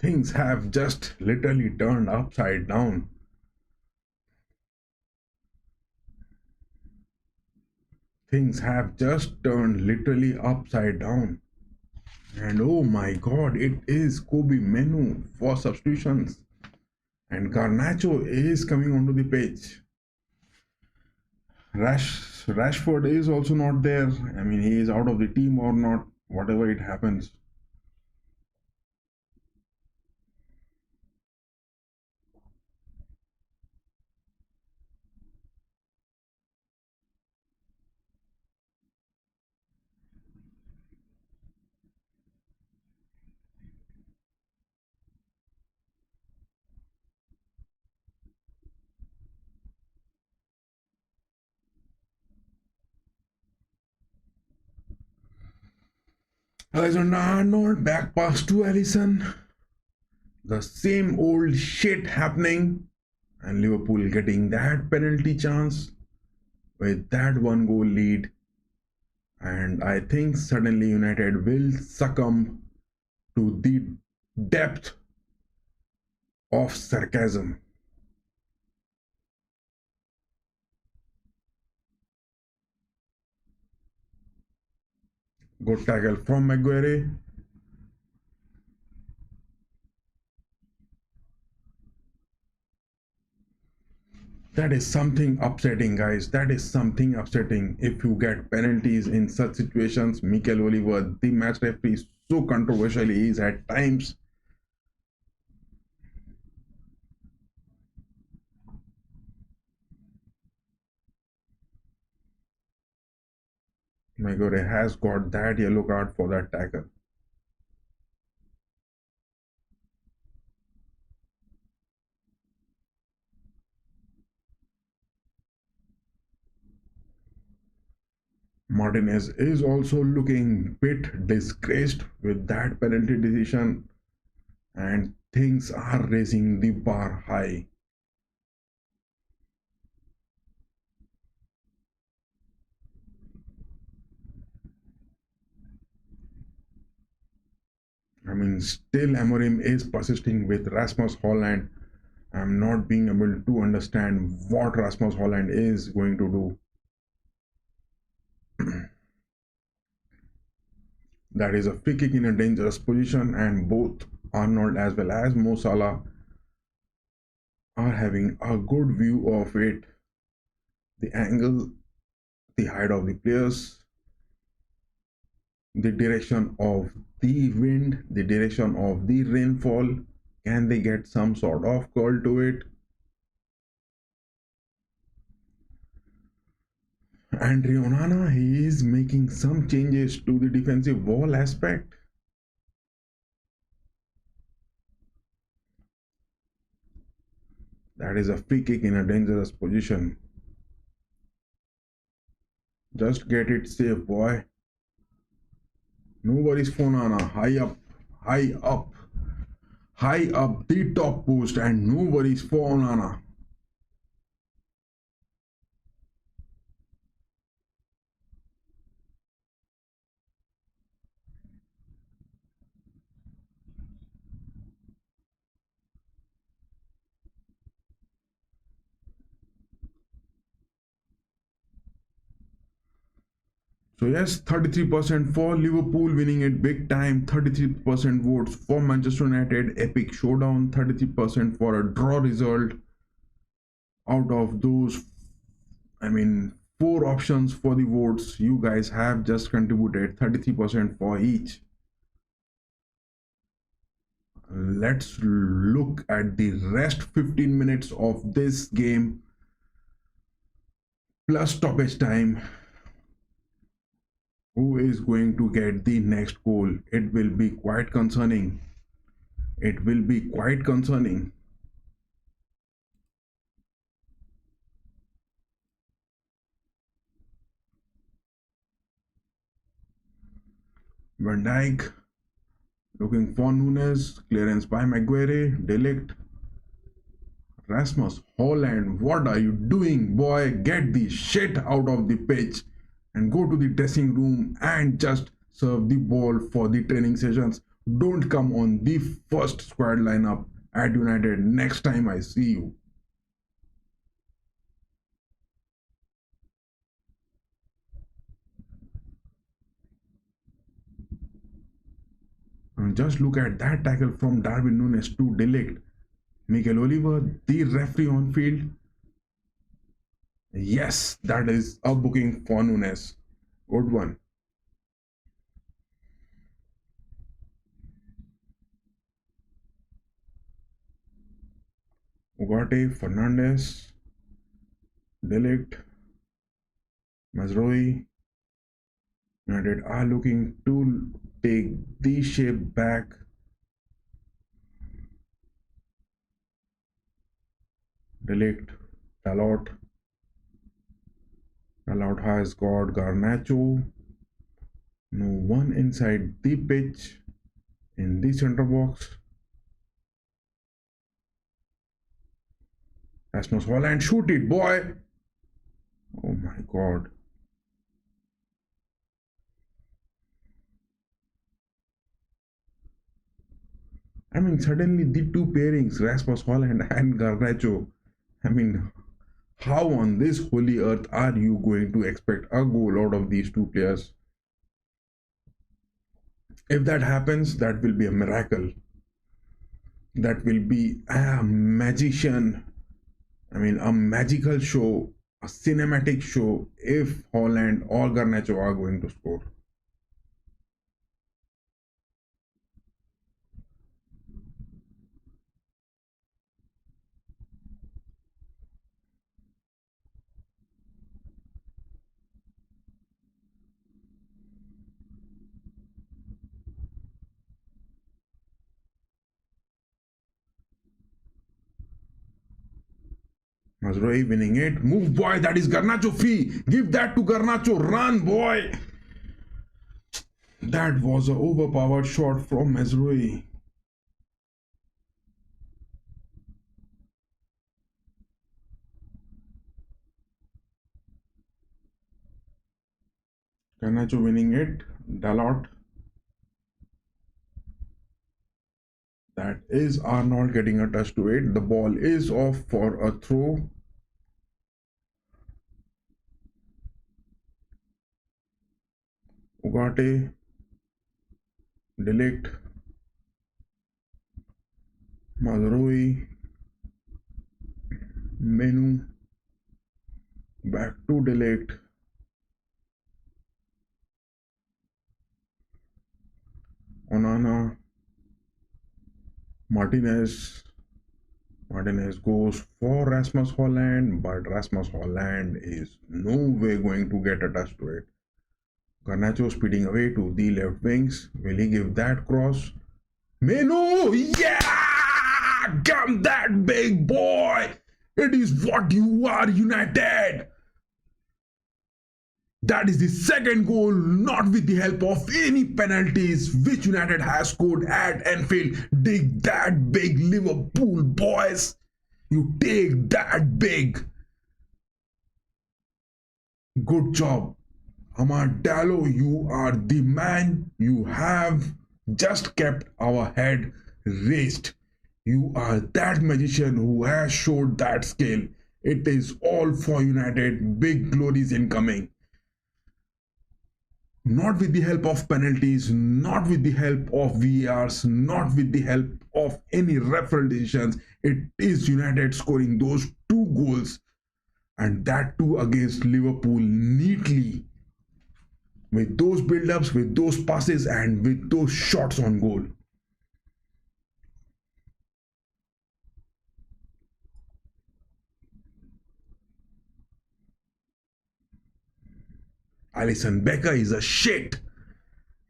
Things have just literally turned upside down. Things have just turned literally upside down. And oh my god, it is Kobe Menu for substitutions. And Garnacho is coming onto the pitch. Rashford is also not there. I mean, he is out of the team or not, whatever it happens. Alexander-Arnold back pass to Alisson. The same old shit happening, and Liverpool getting that penalty chance with that one goal lead. And I think suddenly United will succumb to the depth of sarcasm. Good tackle from Maguire. That is something upsetting, guys. That is something upsetting. If you get penalties in such situations, Mikel Oliver, the match referee, so controversial he is at times. Maguire has got that yellow card for that tackle. Martinez is also looking bit disgraced with that penalty decision, and things are raising the bar high. I mean, still Amorim is persisting with Rasmus Holland. I'm not being able to understand what Rasmus Holland is going to do. That is a free kick in a dangerous position, and both Arnold as well as Mo Salah are having a good view of it. The angle, the height of the players, the direction of the wind, the direction of the rainfall. Can they get some sort of curl to it? Andre Onana, he is making some changes to the defensive wall aspect. That is a free kick in a dangerous position. Just get it safe, boy. No worries for Onana. High up, high up the top post, and no worries for Onana. So yes, 33% for Liverpool winning it big time, 33% votes for Manchester United, epic showdown, 33% for a draw result. Out of those, I mean, four options for the votes, you guys have just contributed 33% for each. Let's look at the rest 15 minutes of this game plus stoppage time. Who is going to get the next goal? It will be quite concerning. It will be quite concerning. Van Dijk looking for Nunes, clearance by Maguire, Delict, Rasmus Holland. What are you doing, boy? Get the shit out of the pitch and go to the dressing room and just serve the ball for the training sessions. Don't come on the first squad lineup at United next time I see you. And just look at that tackle from Darwin Nunes to Delict. Mikel Oliver, the referee on field. Yes, that is a booking for Nunes. Good one. Ugarte, Fernandez, Delict, Mazroi. United are looking to take the shape back. Delict, Dalot. Dalot has got Garnacho. No one inside the pitch in the center box. Rasmus Holland, shoot it, boy! Oh my god. I mean, suddenly the two pairings, Rasmus Holland and Garnacho. I mean, how on this holy earth are you going to expect a goal out of these two players? If that happens, that will be a miracle. That will be a magician. I mean, a magical show, a cinematic show if Holland or Garnacho are going to score. Mazroi winning it. Move, boy. That is Garnacho free. Give that to Garnacho. Run, boy. That was an overpowered shot from Mazroi. Garnacho winning it. Dalot. That is Arnold getting a touch to it. The ball is off for a throw. Ugarte, Delict, Mazrui, Menu, back to Delict, Onana, Martinez. Martinez goes for Rasmus Holland, but Rasmus Holland is no way going to get a touch to it. Garnacho speeding away to the left wings. Will he give that cross? Menu! Yeah! Come that big boy! It is what you are, United! That is the second goal, not with the help of any penalties, which United has scored at Anfield. Dig that big, Liverpool boys. You take that big. Good job. Amadallo, you are the man. You have just kept our head raised. You are that magician who has showed that skill. It is all for United. Big glories incoming. Not with the help of penalties, not with the help of VARs, not with the help of any referral decisions. It is United scoring those two goals, and that too against Liverpool neatly, with those build-ups, with those passes, and with those shots on goal. Alisson Becker is a shit.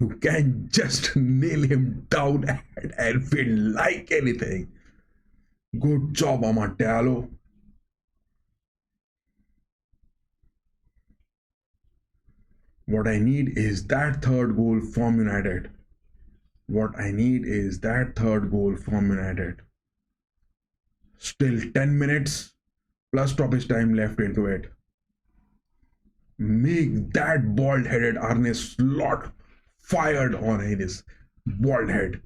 You can just nail him down at Anfield like anything. Good job, Amadallo. What I need is that third goal from United. What I need is that third goal from United. Still 10 minutes plus stoppage time left into it. Make that bald-headed Arne Slot fired on his bald head.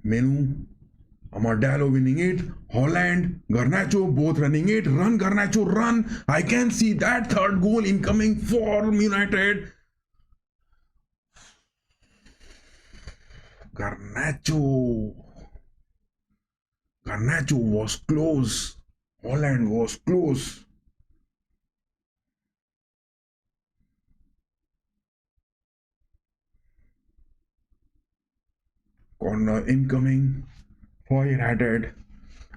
Menu, Amadallo winning it, Holland, Garnacho both running it. Run, Garnacho, run. I can see that third goal incoming for United. Garnacho. Garnacho was close. Holland was close. Corner incoming for United.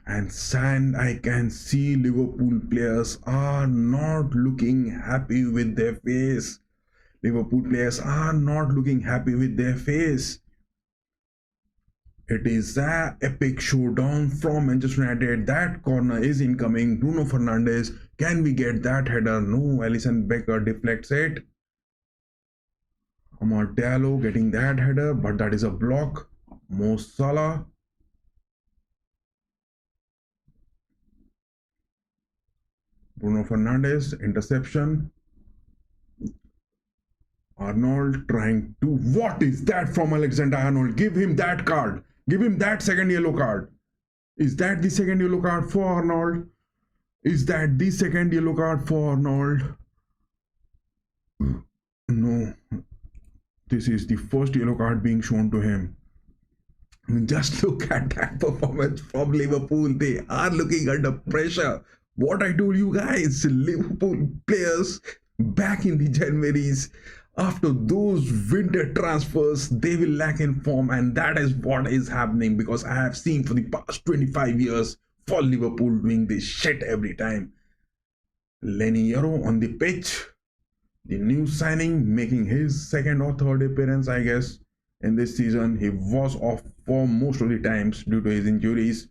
And Sand, I can see Liverpool players are not looking happy with their face. Liverpool players are not looking happy with their face. It is an epic showdown from Manchester United. That corner is incoming. Bruno Fernandes. Can we get that header? No. Alisson Becker deflects it. Amadallo getting that header, but that is a block. Mo Salah. Bruno Fernandes, interception. Arnold trying to. What is that from Alexander Arnold? Give him that card. Give him that second yellow card. Is that the second yellow card for Arnold? Is that the second yellow card for Arnold? No. This is the first yellow card being shown to him. I mean, just look at that performance from Liverpool. They are looking under pressure. What I told you guys, Liverpool players back in the Januaries, after those winter transfers, they will lack in form, and that is what is happening, because I have seen for the past 25 years for Liverpool doing this shit every time. Lenny Yoro on the pitch, the new signing, making his second or third appearance, I guess, in this season. He was off for most of the times due to his injuries.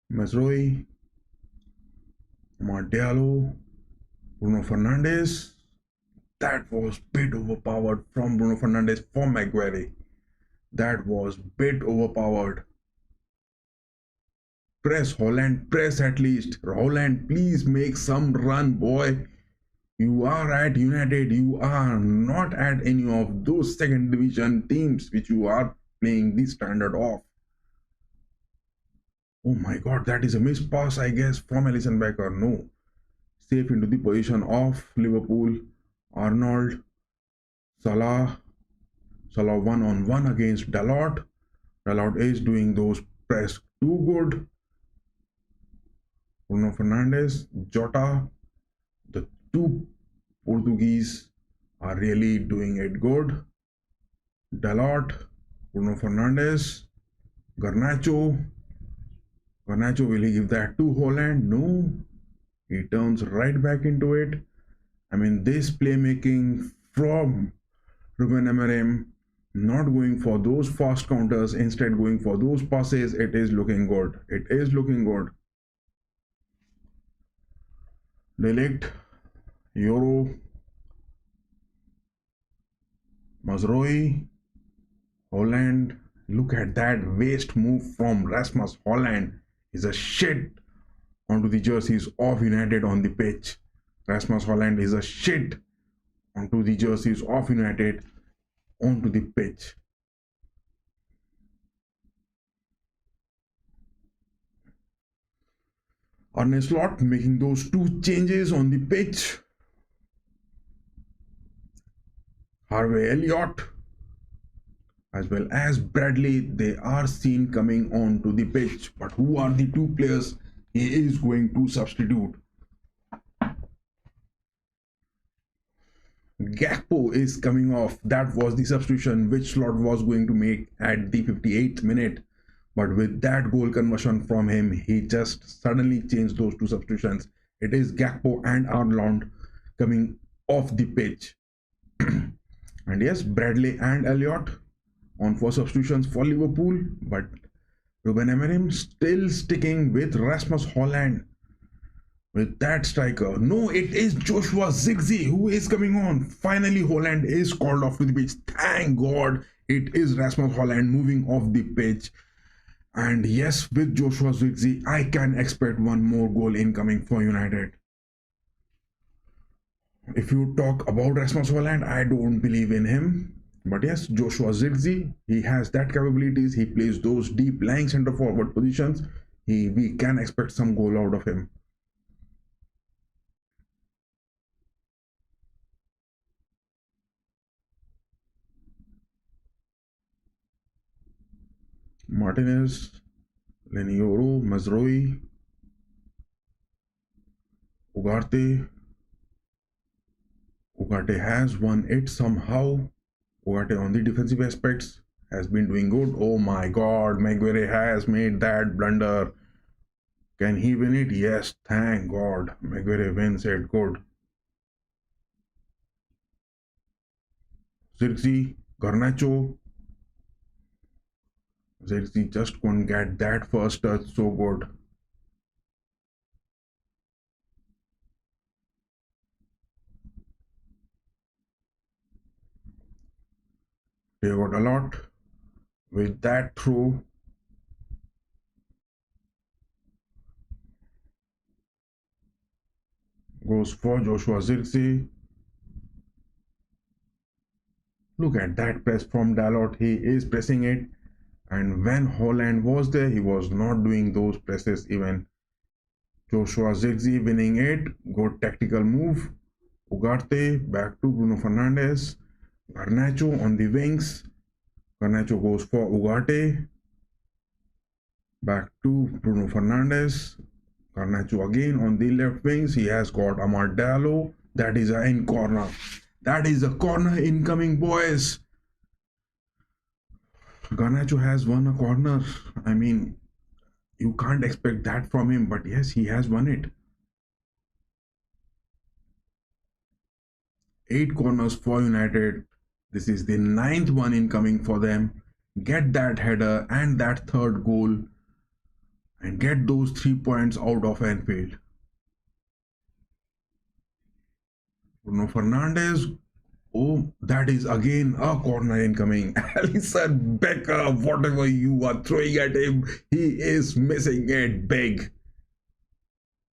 Mazrui, Amadallo, Bruno Fernandes, That was bit overpowered from Bruno Fernandes for Maguire. That was bit overpowered. Press Holland, press at least. Holland, please make some run, boy. You are at United. You are not at any of those second division teams which you are playing the standard of. Oh my god, that is a missed pass, I guess, from Alisson Becker. No. Safe into the position of Liverpool. Arnold. Salah. Salah 1-on-1 against Dalot. Dalot is doing those press too good. Bruno Fernandes, Jota, the two Portuguese are really doing it good. Dalot, Bruno Fernandes, Garnacho. Garnacho, will he give that to Holland? No. He turns right back into it. I mean, this playmaking from Ruben Amorim, not going for those fast counters, instead going for those passes. It is looking good. It is looking good. Delict, Euro, Mazroi, Holland. Look at that waste move from Rasmus Holland. He's a shit onto the jerseys of United on the pitch. Rasmus Holland is a shit onto the jerseys of United onto the pitch. Arne Slot making those two changes on the pitch. Harvey Elliott as well as Bradley, they are seen coming on to the pitch. But who are the two players he is going to substitute? Gakpo is coming off. That was the substitution which Slot was going to make at the 58th minute. But with that goal conversion from him, he just suddenly changed those two substitutions. It is Gakpo and Arnold coming off the pitch. And yes, Bradley and Elliott on for substitutions for Liverpool. But Ruben Amorim still sticking with Rasmus Holland. With that striker. No, it is Joshua Zirkzee who is coming on. Finally, Holland is called off to the pitch. Thank God it is Rasmus Holland moving off the pitch. And yes, with Joshua Zirkzee, I can expect one more goal incoming for United. If you talk about Rasmus Holland, I don't believe in him. But yes, Joshua Zirkzee, he has that capabilities. He plays those deep lying center forward positions. We can expect some goal out of him. Martinez, Lenioro, Mazroi, Ugarte. Ugarte has won it somehow. Ugarte on the defensive aspects has been doing good. Oh my god, Maguire has made that blunder. Can he win it? Yes, thank God. Maguire wins it. Good. Zirkzee, Garnacho. Zirkzee just couldn't get that first touch so good. They got a lot with that throw. Goes for Joshua Zirkzee. Look at that press from Dalot. He is pressing it. And when Holland was there, he was not doing those presses even. Joshua Zirkzee winning it. Good tactical move. Ugarte back to Bruno Fernandes. Garnacho on the wings. Garnacho goes for Ugarte. Back to Bruno Fernandes. Garnacho again on the left wings. He has got Amad Diallo. That is a in corner. That is a corner incoming, boys. Garnacho has won a corner. I mean, you can't expect that from him, but yes, he has won it. 8 corners for United. This is the 9th one incoming for them. Get that header and that third goal and get those 3 points out of Anfield. Bruno Fernandes Oh, that is again a corner incoming. Alisson Becker, whatever you are throwing at him, he is missing it big.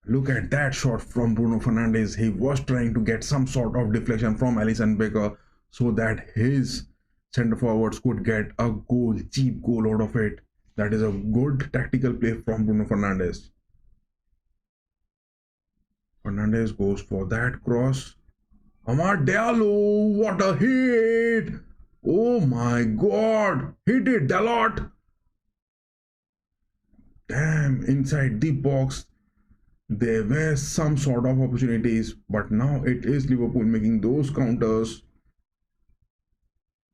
Look at that shot from Bruno Fernandes. He was trying to get some sort of deflection from Alisson Becker so that his centre forwards could get a goal, cheap goal out of it. That is a good tactical play from Bruno Fernandes. Fernandes goes for that cross. Amad Diallo, what a hit! Oh my god, hit it Dalot. Damn, inside the box. There were some sort of opportunities, but now it is Liverpool making those counters.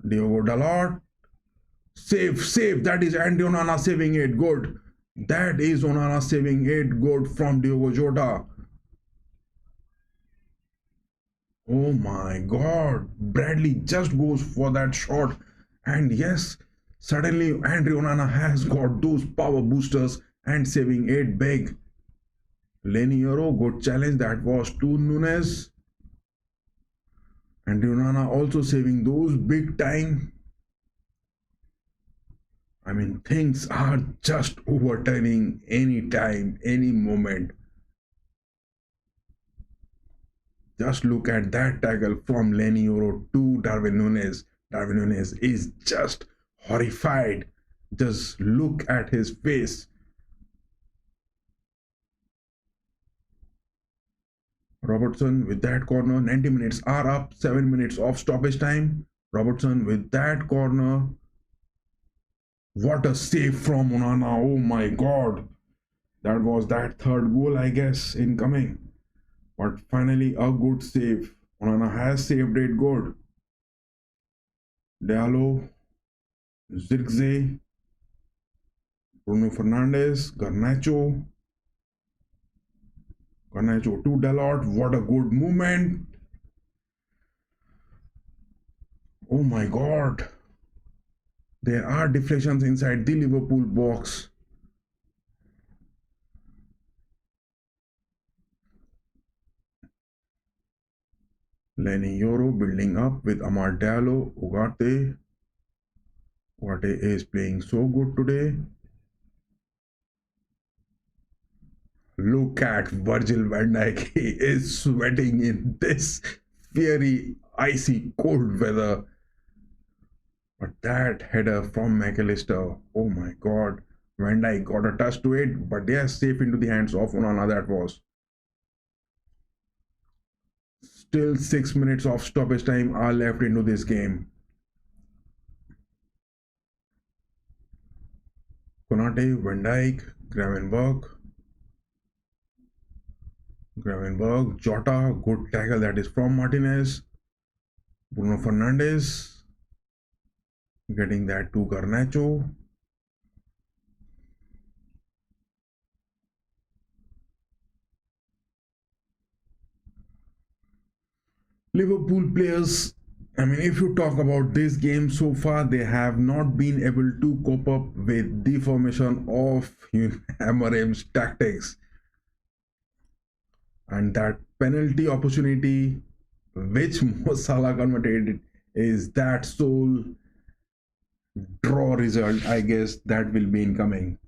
Diogo Dalot, save. That is Andy Onana saving it. Good. That is Onana saving it. Good from Diogo Jota. Oh my god. Bradley just goes for that shot. And yes, suddenly Andre Onana has got those power boosters and saving it big. Leniero, good challenge. That was to Nunes. And Onana also saving those big time. I mean, things are just overturning any time, any moment. Just look at that tackle from Leniero to Darwin Nunes. Darwin Nunes is just horrified. Just look at his face. Robertson with that corner. 90 minutes are up. 7 minutes of stoppage time. Robertson with that corner. What a save from Onana. Oh my god. That was that third goal, I guess, incoming. But finally, a good save. Onana has saved it good. Diallo, Zirkzee, Bruno Fernandes, Garnacho. Garnacho to Dalot. What a good movement. Oh my god. There are deflections inside the Liverpool box. Lenny Yoro building up with Amar Diallo. Ugarte. Ugarte is playing so good today. Look at Virgil van Dijk. He is sweating in this fiery, icy, cold weather. But that header from McAllister, oh my god. Van Dijk got a touch to it, but they are safe into the hands of Onana. That was. Still 6 minutes of stoppage time are left into this game. Konate, Van Dijk, Gravenberg, Jota, good tackle that is from Martinez. Bruno Fernandes, getting that to Garnacho. Liverpool players, I mean, if you talk about this game so far, they have not been able to cope up with the formation of Amorim's tactics. And that penalty opportunity which Mo Salah converted is that sole draw result. I guess that will be incoming.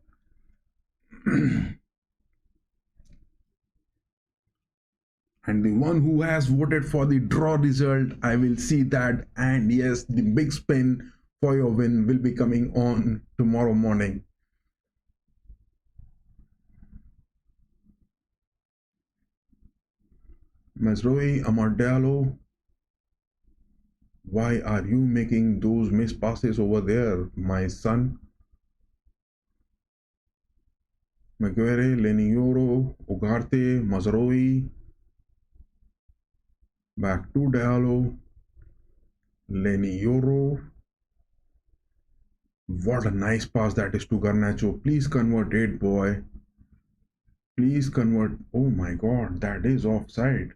And the one who has voted for the draw result, I will see that. And yes, the big spin for your win will be coming on tomorrow morning. Mazroi, Amar Diallo, why are you making those missed passes over there, my son? Maguire, Lenioro, Ugarte, Mazroi, back to Diallo, Lenioro. What a nice pass that is to Garnacho. Please convert it, boy. Please convert. Oh my god, that is offside.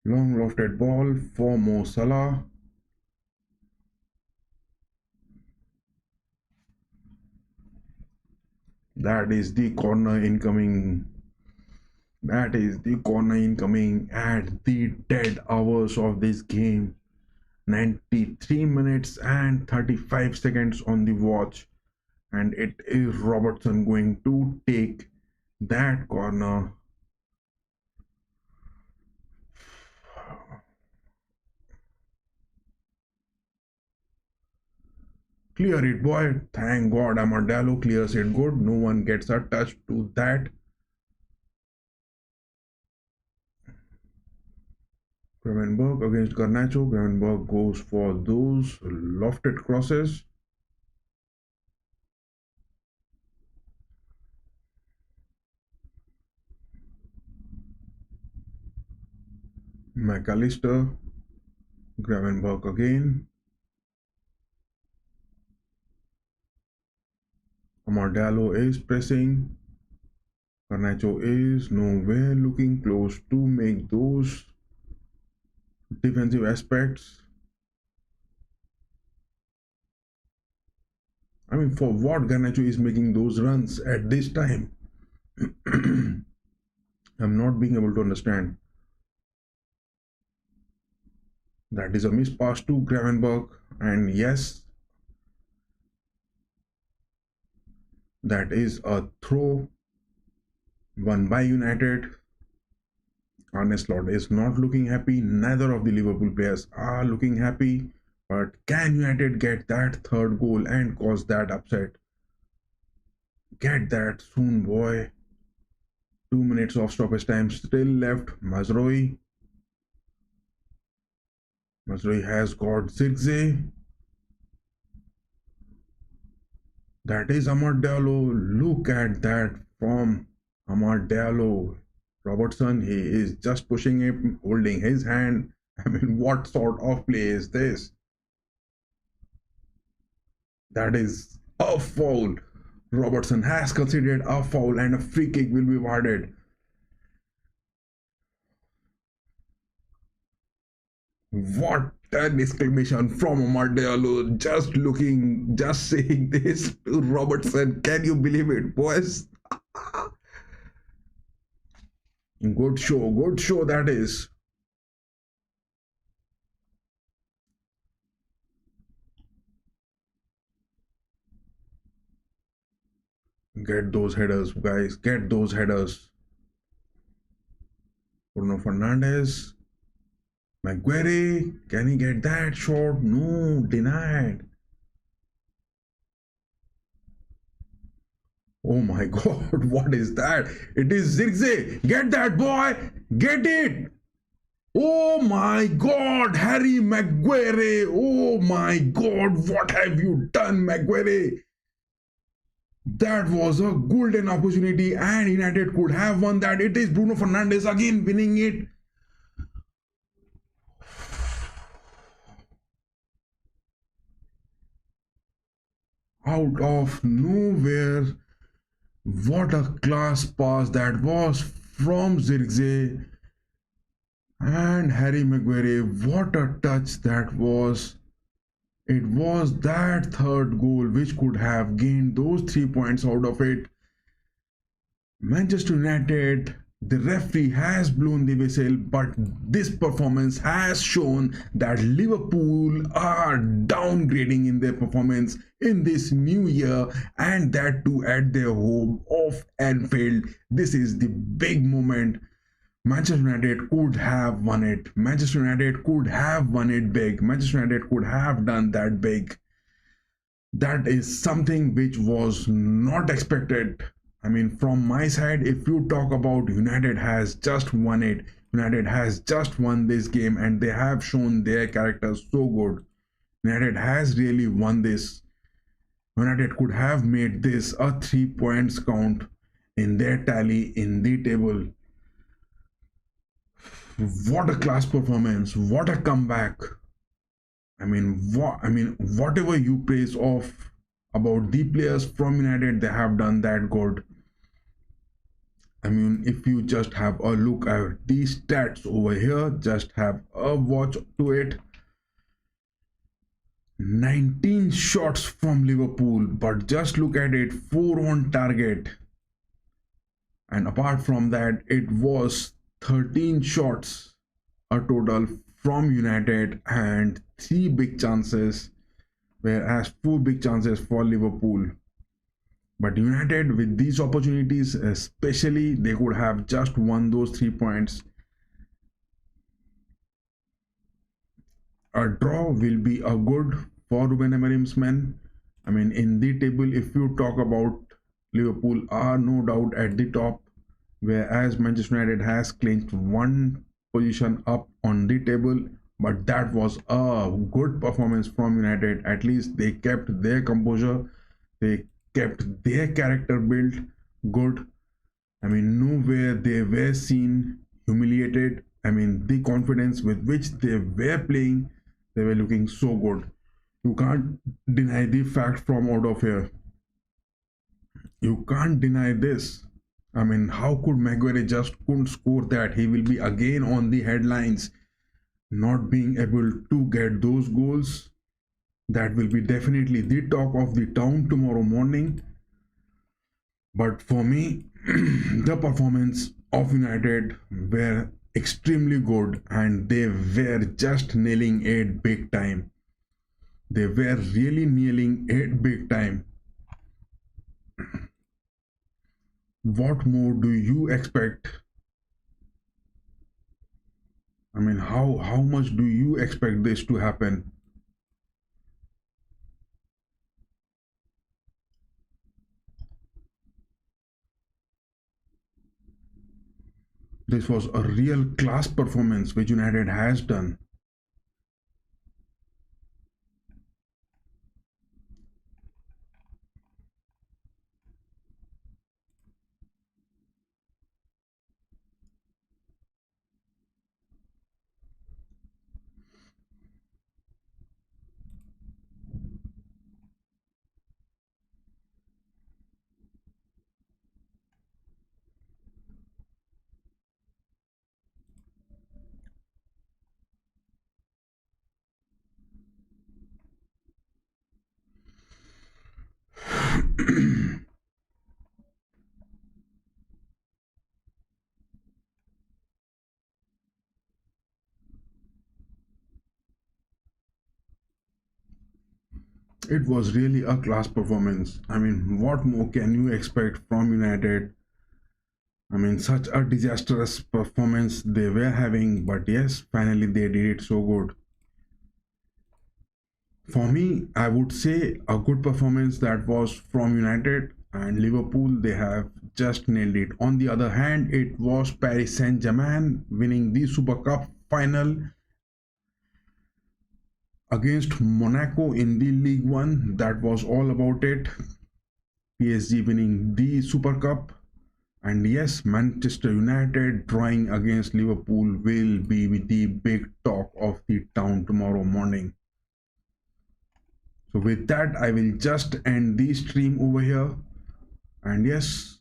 Long lofted ball for Mo Salah. That is the corner incoming. That is the corner incoming at the dead hours of this game. 93 minutes and 35 seconds on the watch, and it is Robertson going to take that corner. Clear it, boy. Thank God Amardello clears it good. No one gets a touch to that. Gravenberg against Garnacho. Gravenberg goes for those lofted crosses. McAllister. Gravenberg again. Amardello is pressing. Garnacho is nowhere looking close to make those defensive aspects. I mean, for what Garnacho is making those runs at this time? I'm not being able to understand. That is a miss pass to Gravenberg, and yes, that is a throw won by United. Arne Slot is not looking happy. Neither of the Liverpool players are looking happy. But can United get that third goal and cause that upset? Get that soon, boy. 2 minutes of stoppage time still left. Mazraoui has got Zirkzee. That is Amardello. Look at that from Amardello. Robertson, he is just pushing him, holding his hand. I mean, what sort of play is this? That is a foul. Robertson has considered a foul and a free kick will be awarded. What an exclamation from Amardello. Just looking, just saying this to Robertson. Can you believe it, boys? Good show that is. Get those headers, guys. Get those headers. Bruno Fernandes. Maguire. Can he get that shot? No, denied. Oh my God, what is that? It is Zirkzee. Get that, boy. Get it. Oh my God, Harry Maguire. Oh my God, what have you done, Maguire? That was a golden opportunity and United could have won that. It is Bruno Fernandes again winning it. Out of nowhere. What a class pass that was from Zirkzee and Harry Maguire. What a touch that was. It was that third goal which could have gained those 3 points out of it. Manchester United, the referee has blown the whistle, but this performance has shown that Liverpool are downgrading in their performance in this new year, and that too at their home of Anfield. This is the big moment. Manchester United could have won it. Manchester United could have won it big. Manchester United could have done that big. That is something which was not expected. I mean, from my side, if you talk about United has just won it, United has just won this game and they have shown their characters so good. United has really won this. United could have made this a 3 points count in their tally in the table. What a class performance! What a comeback! I mean, whatever you praise of about the players from United, they have done that good. I mean, if you just have a look at these stats over here, just have a watch to it. 19 shots from Liverpool, but just look at it, 4 on target. And apart from that, it was 13 shots a total from United and 3 big chances, whereas 4 big chances for Liverpool. But United, with these opportunities, especially, they could have just won those 3 points. A draw will be a good for Ruben Amorim's men. I mean, in the table, if you talk about, Liverpool are no doubt at the top, whereas Manchester United has clinched one position up on the table. But that was a good performance from United. At least they kept their composure, they kept their character built good. I mean, nowhere they were seen humiliated. I mean, the confidence with which they were playing, they were looking so good. You can't deny the fact from out of here. You can't deny this. I mean, how could Maguire just couldn't score that? He will be again on the headlines, not being able to get those goals. That will be definitely the talk of the town tomorrow morning. But for me, the performance of United were extremely good and they were just nailing it big time. They were really nailing it big time. What more do you expect? I mean, how much do you expect this to happen? This was a real class performance which United has done. It was really a class performance. I mean, what more can you expect from United? I mean, such a disastrous performance they were having, but yes, finally they did it so good. For me, I would say a good performance that was from United and Liverpool. They have just nailed it. On the other hand, it was Paris Saint-Germain winning the Super Cup final against Monaco in the League One. That was all about it. PSG winning the Super Cup. And yes, Manchester United drawing against Liverpool will be the big talk of the town tomorrow morning. So with that, I will just end the stream over here. And yes,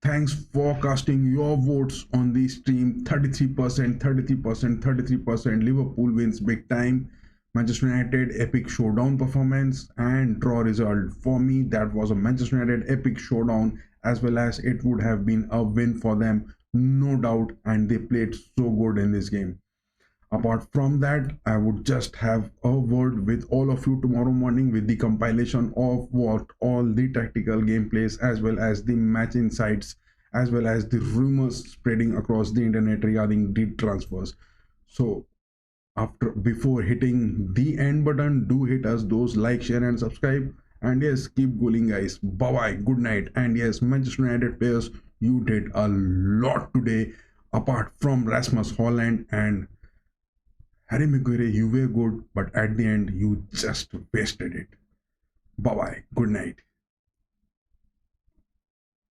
thanks for casting your votes on the stream. 33%, 33%, 33%. Liverpool wins big time. Manchester United epic showdown performance and draw result. For me, that was a Manchester United epic showdown, as well as it would have been a win for them, no doubt, and they played so good in this game. Apart from that, I would just have a word with all of you tomorrow morning with the compilation of what all the tactical gameplays, as well as the match insights, as well as the rumors spreading across the internet regarding the transfers. So before hitting the end button, do hit us those like, share and subscribe. And yes, keep going guys. Bye bye, good night. And yes, Manchester United players, you did a lot today. Apart from Rasmus Haaland and Harry Maguire, you were good, but at the end you just wasted it. Bye bye, good night.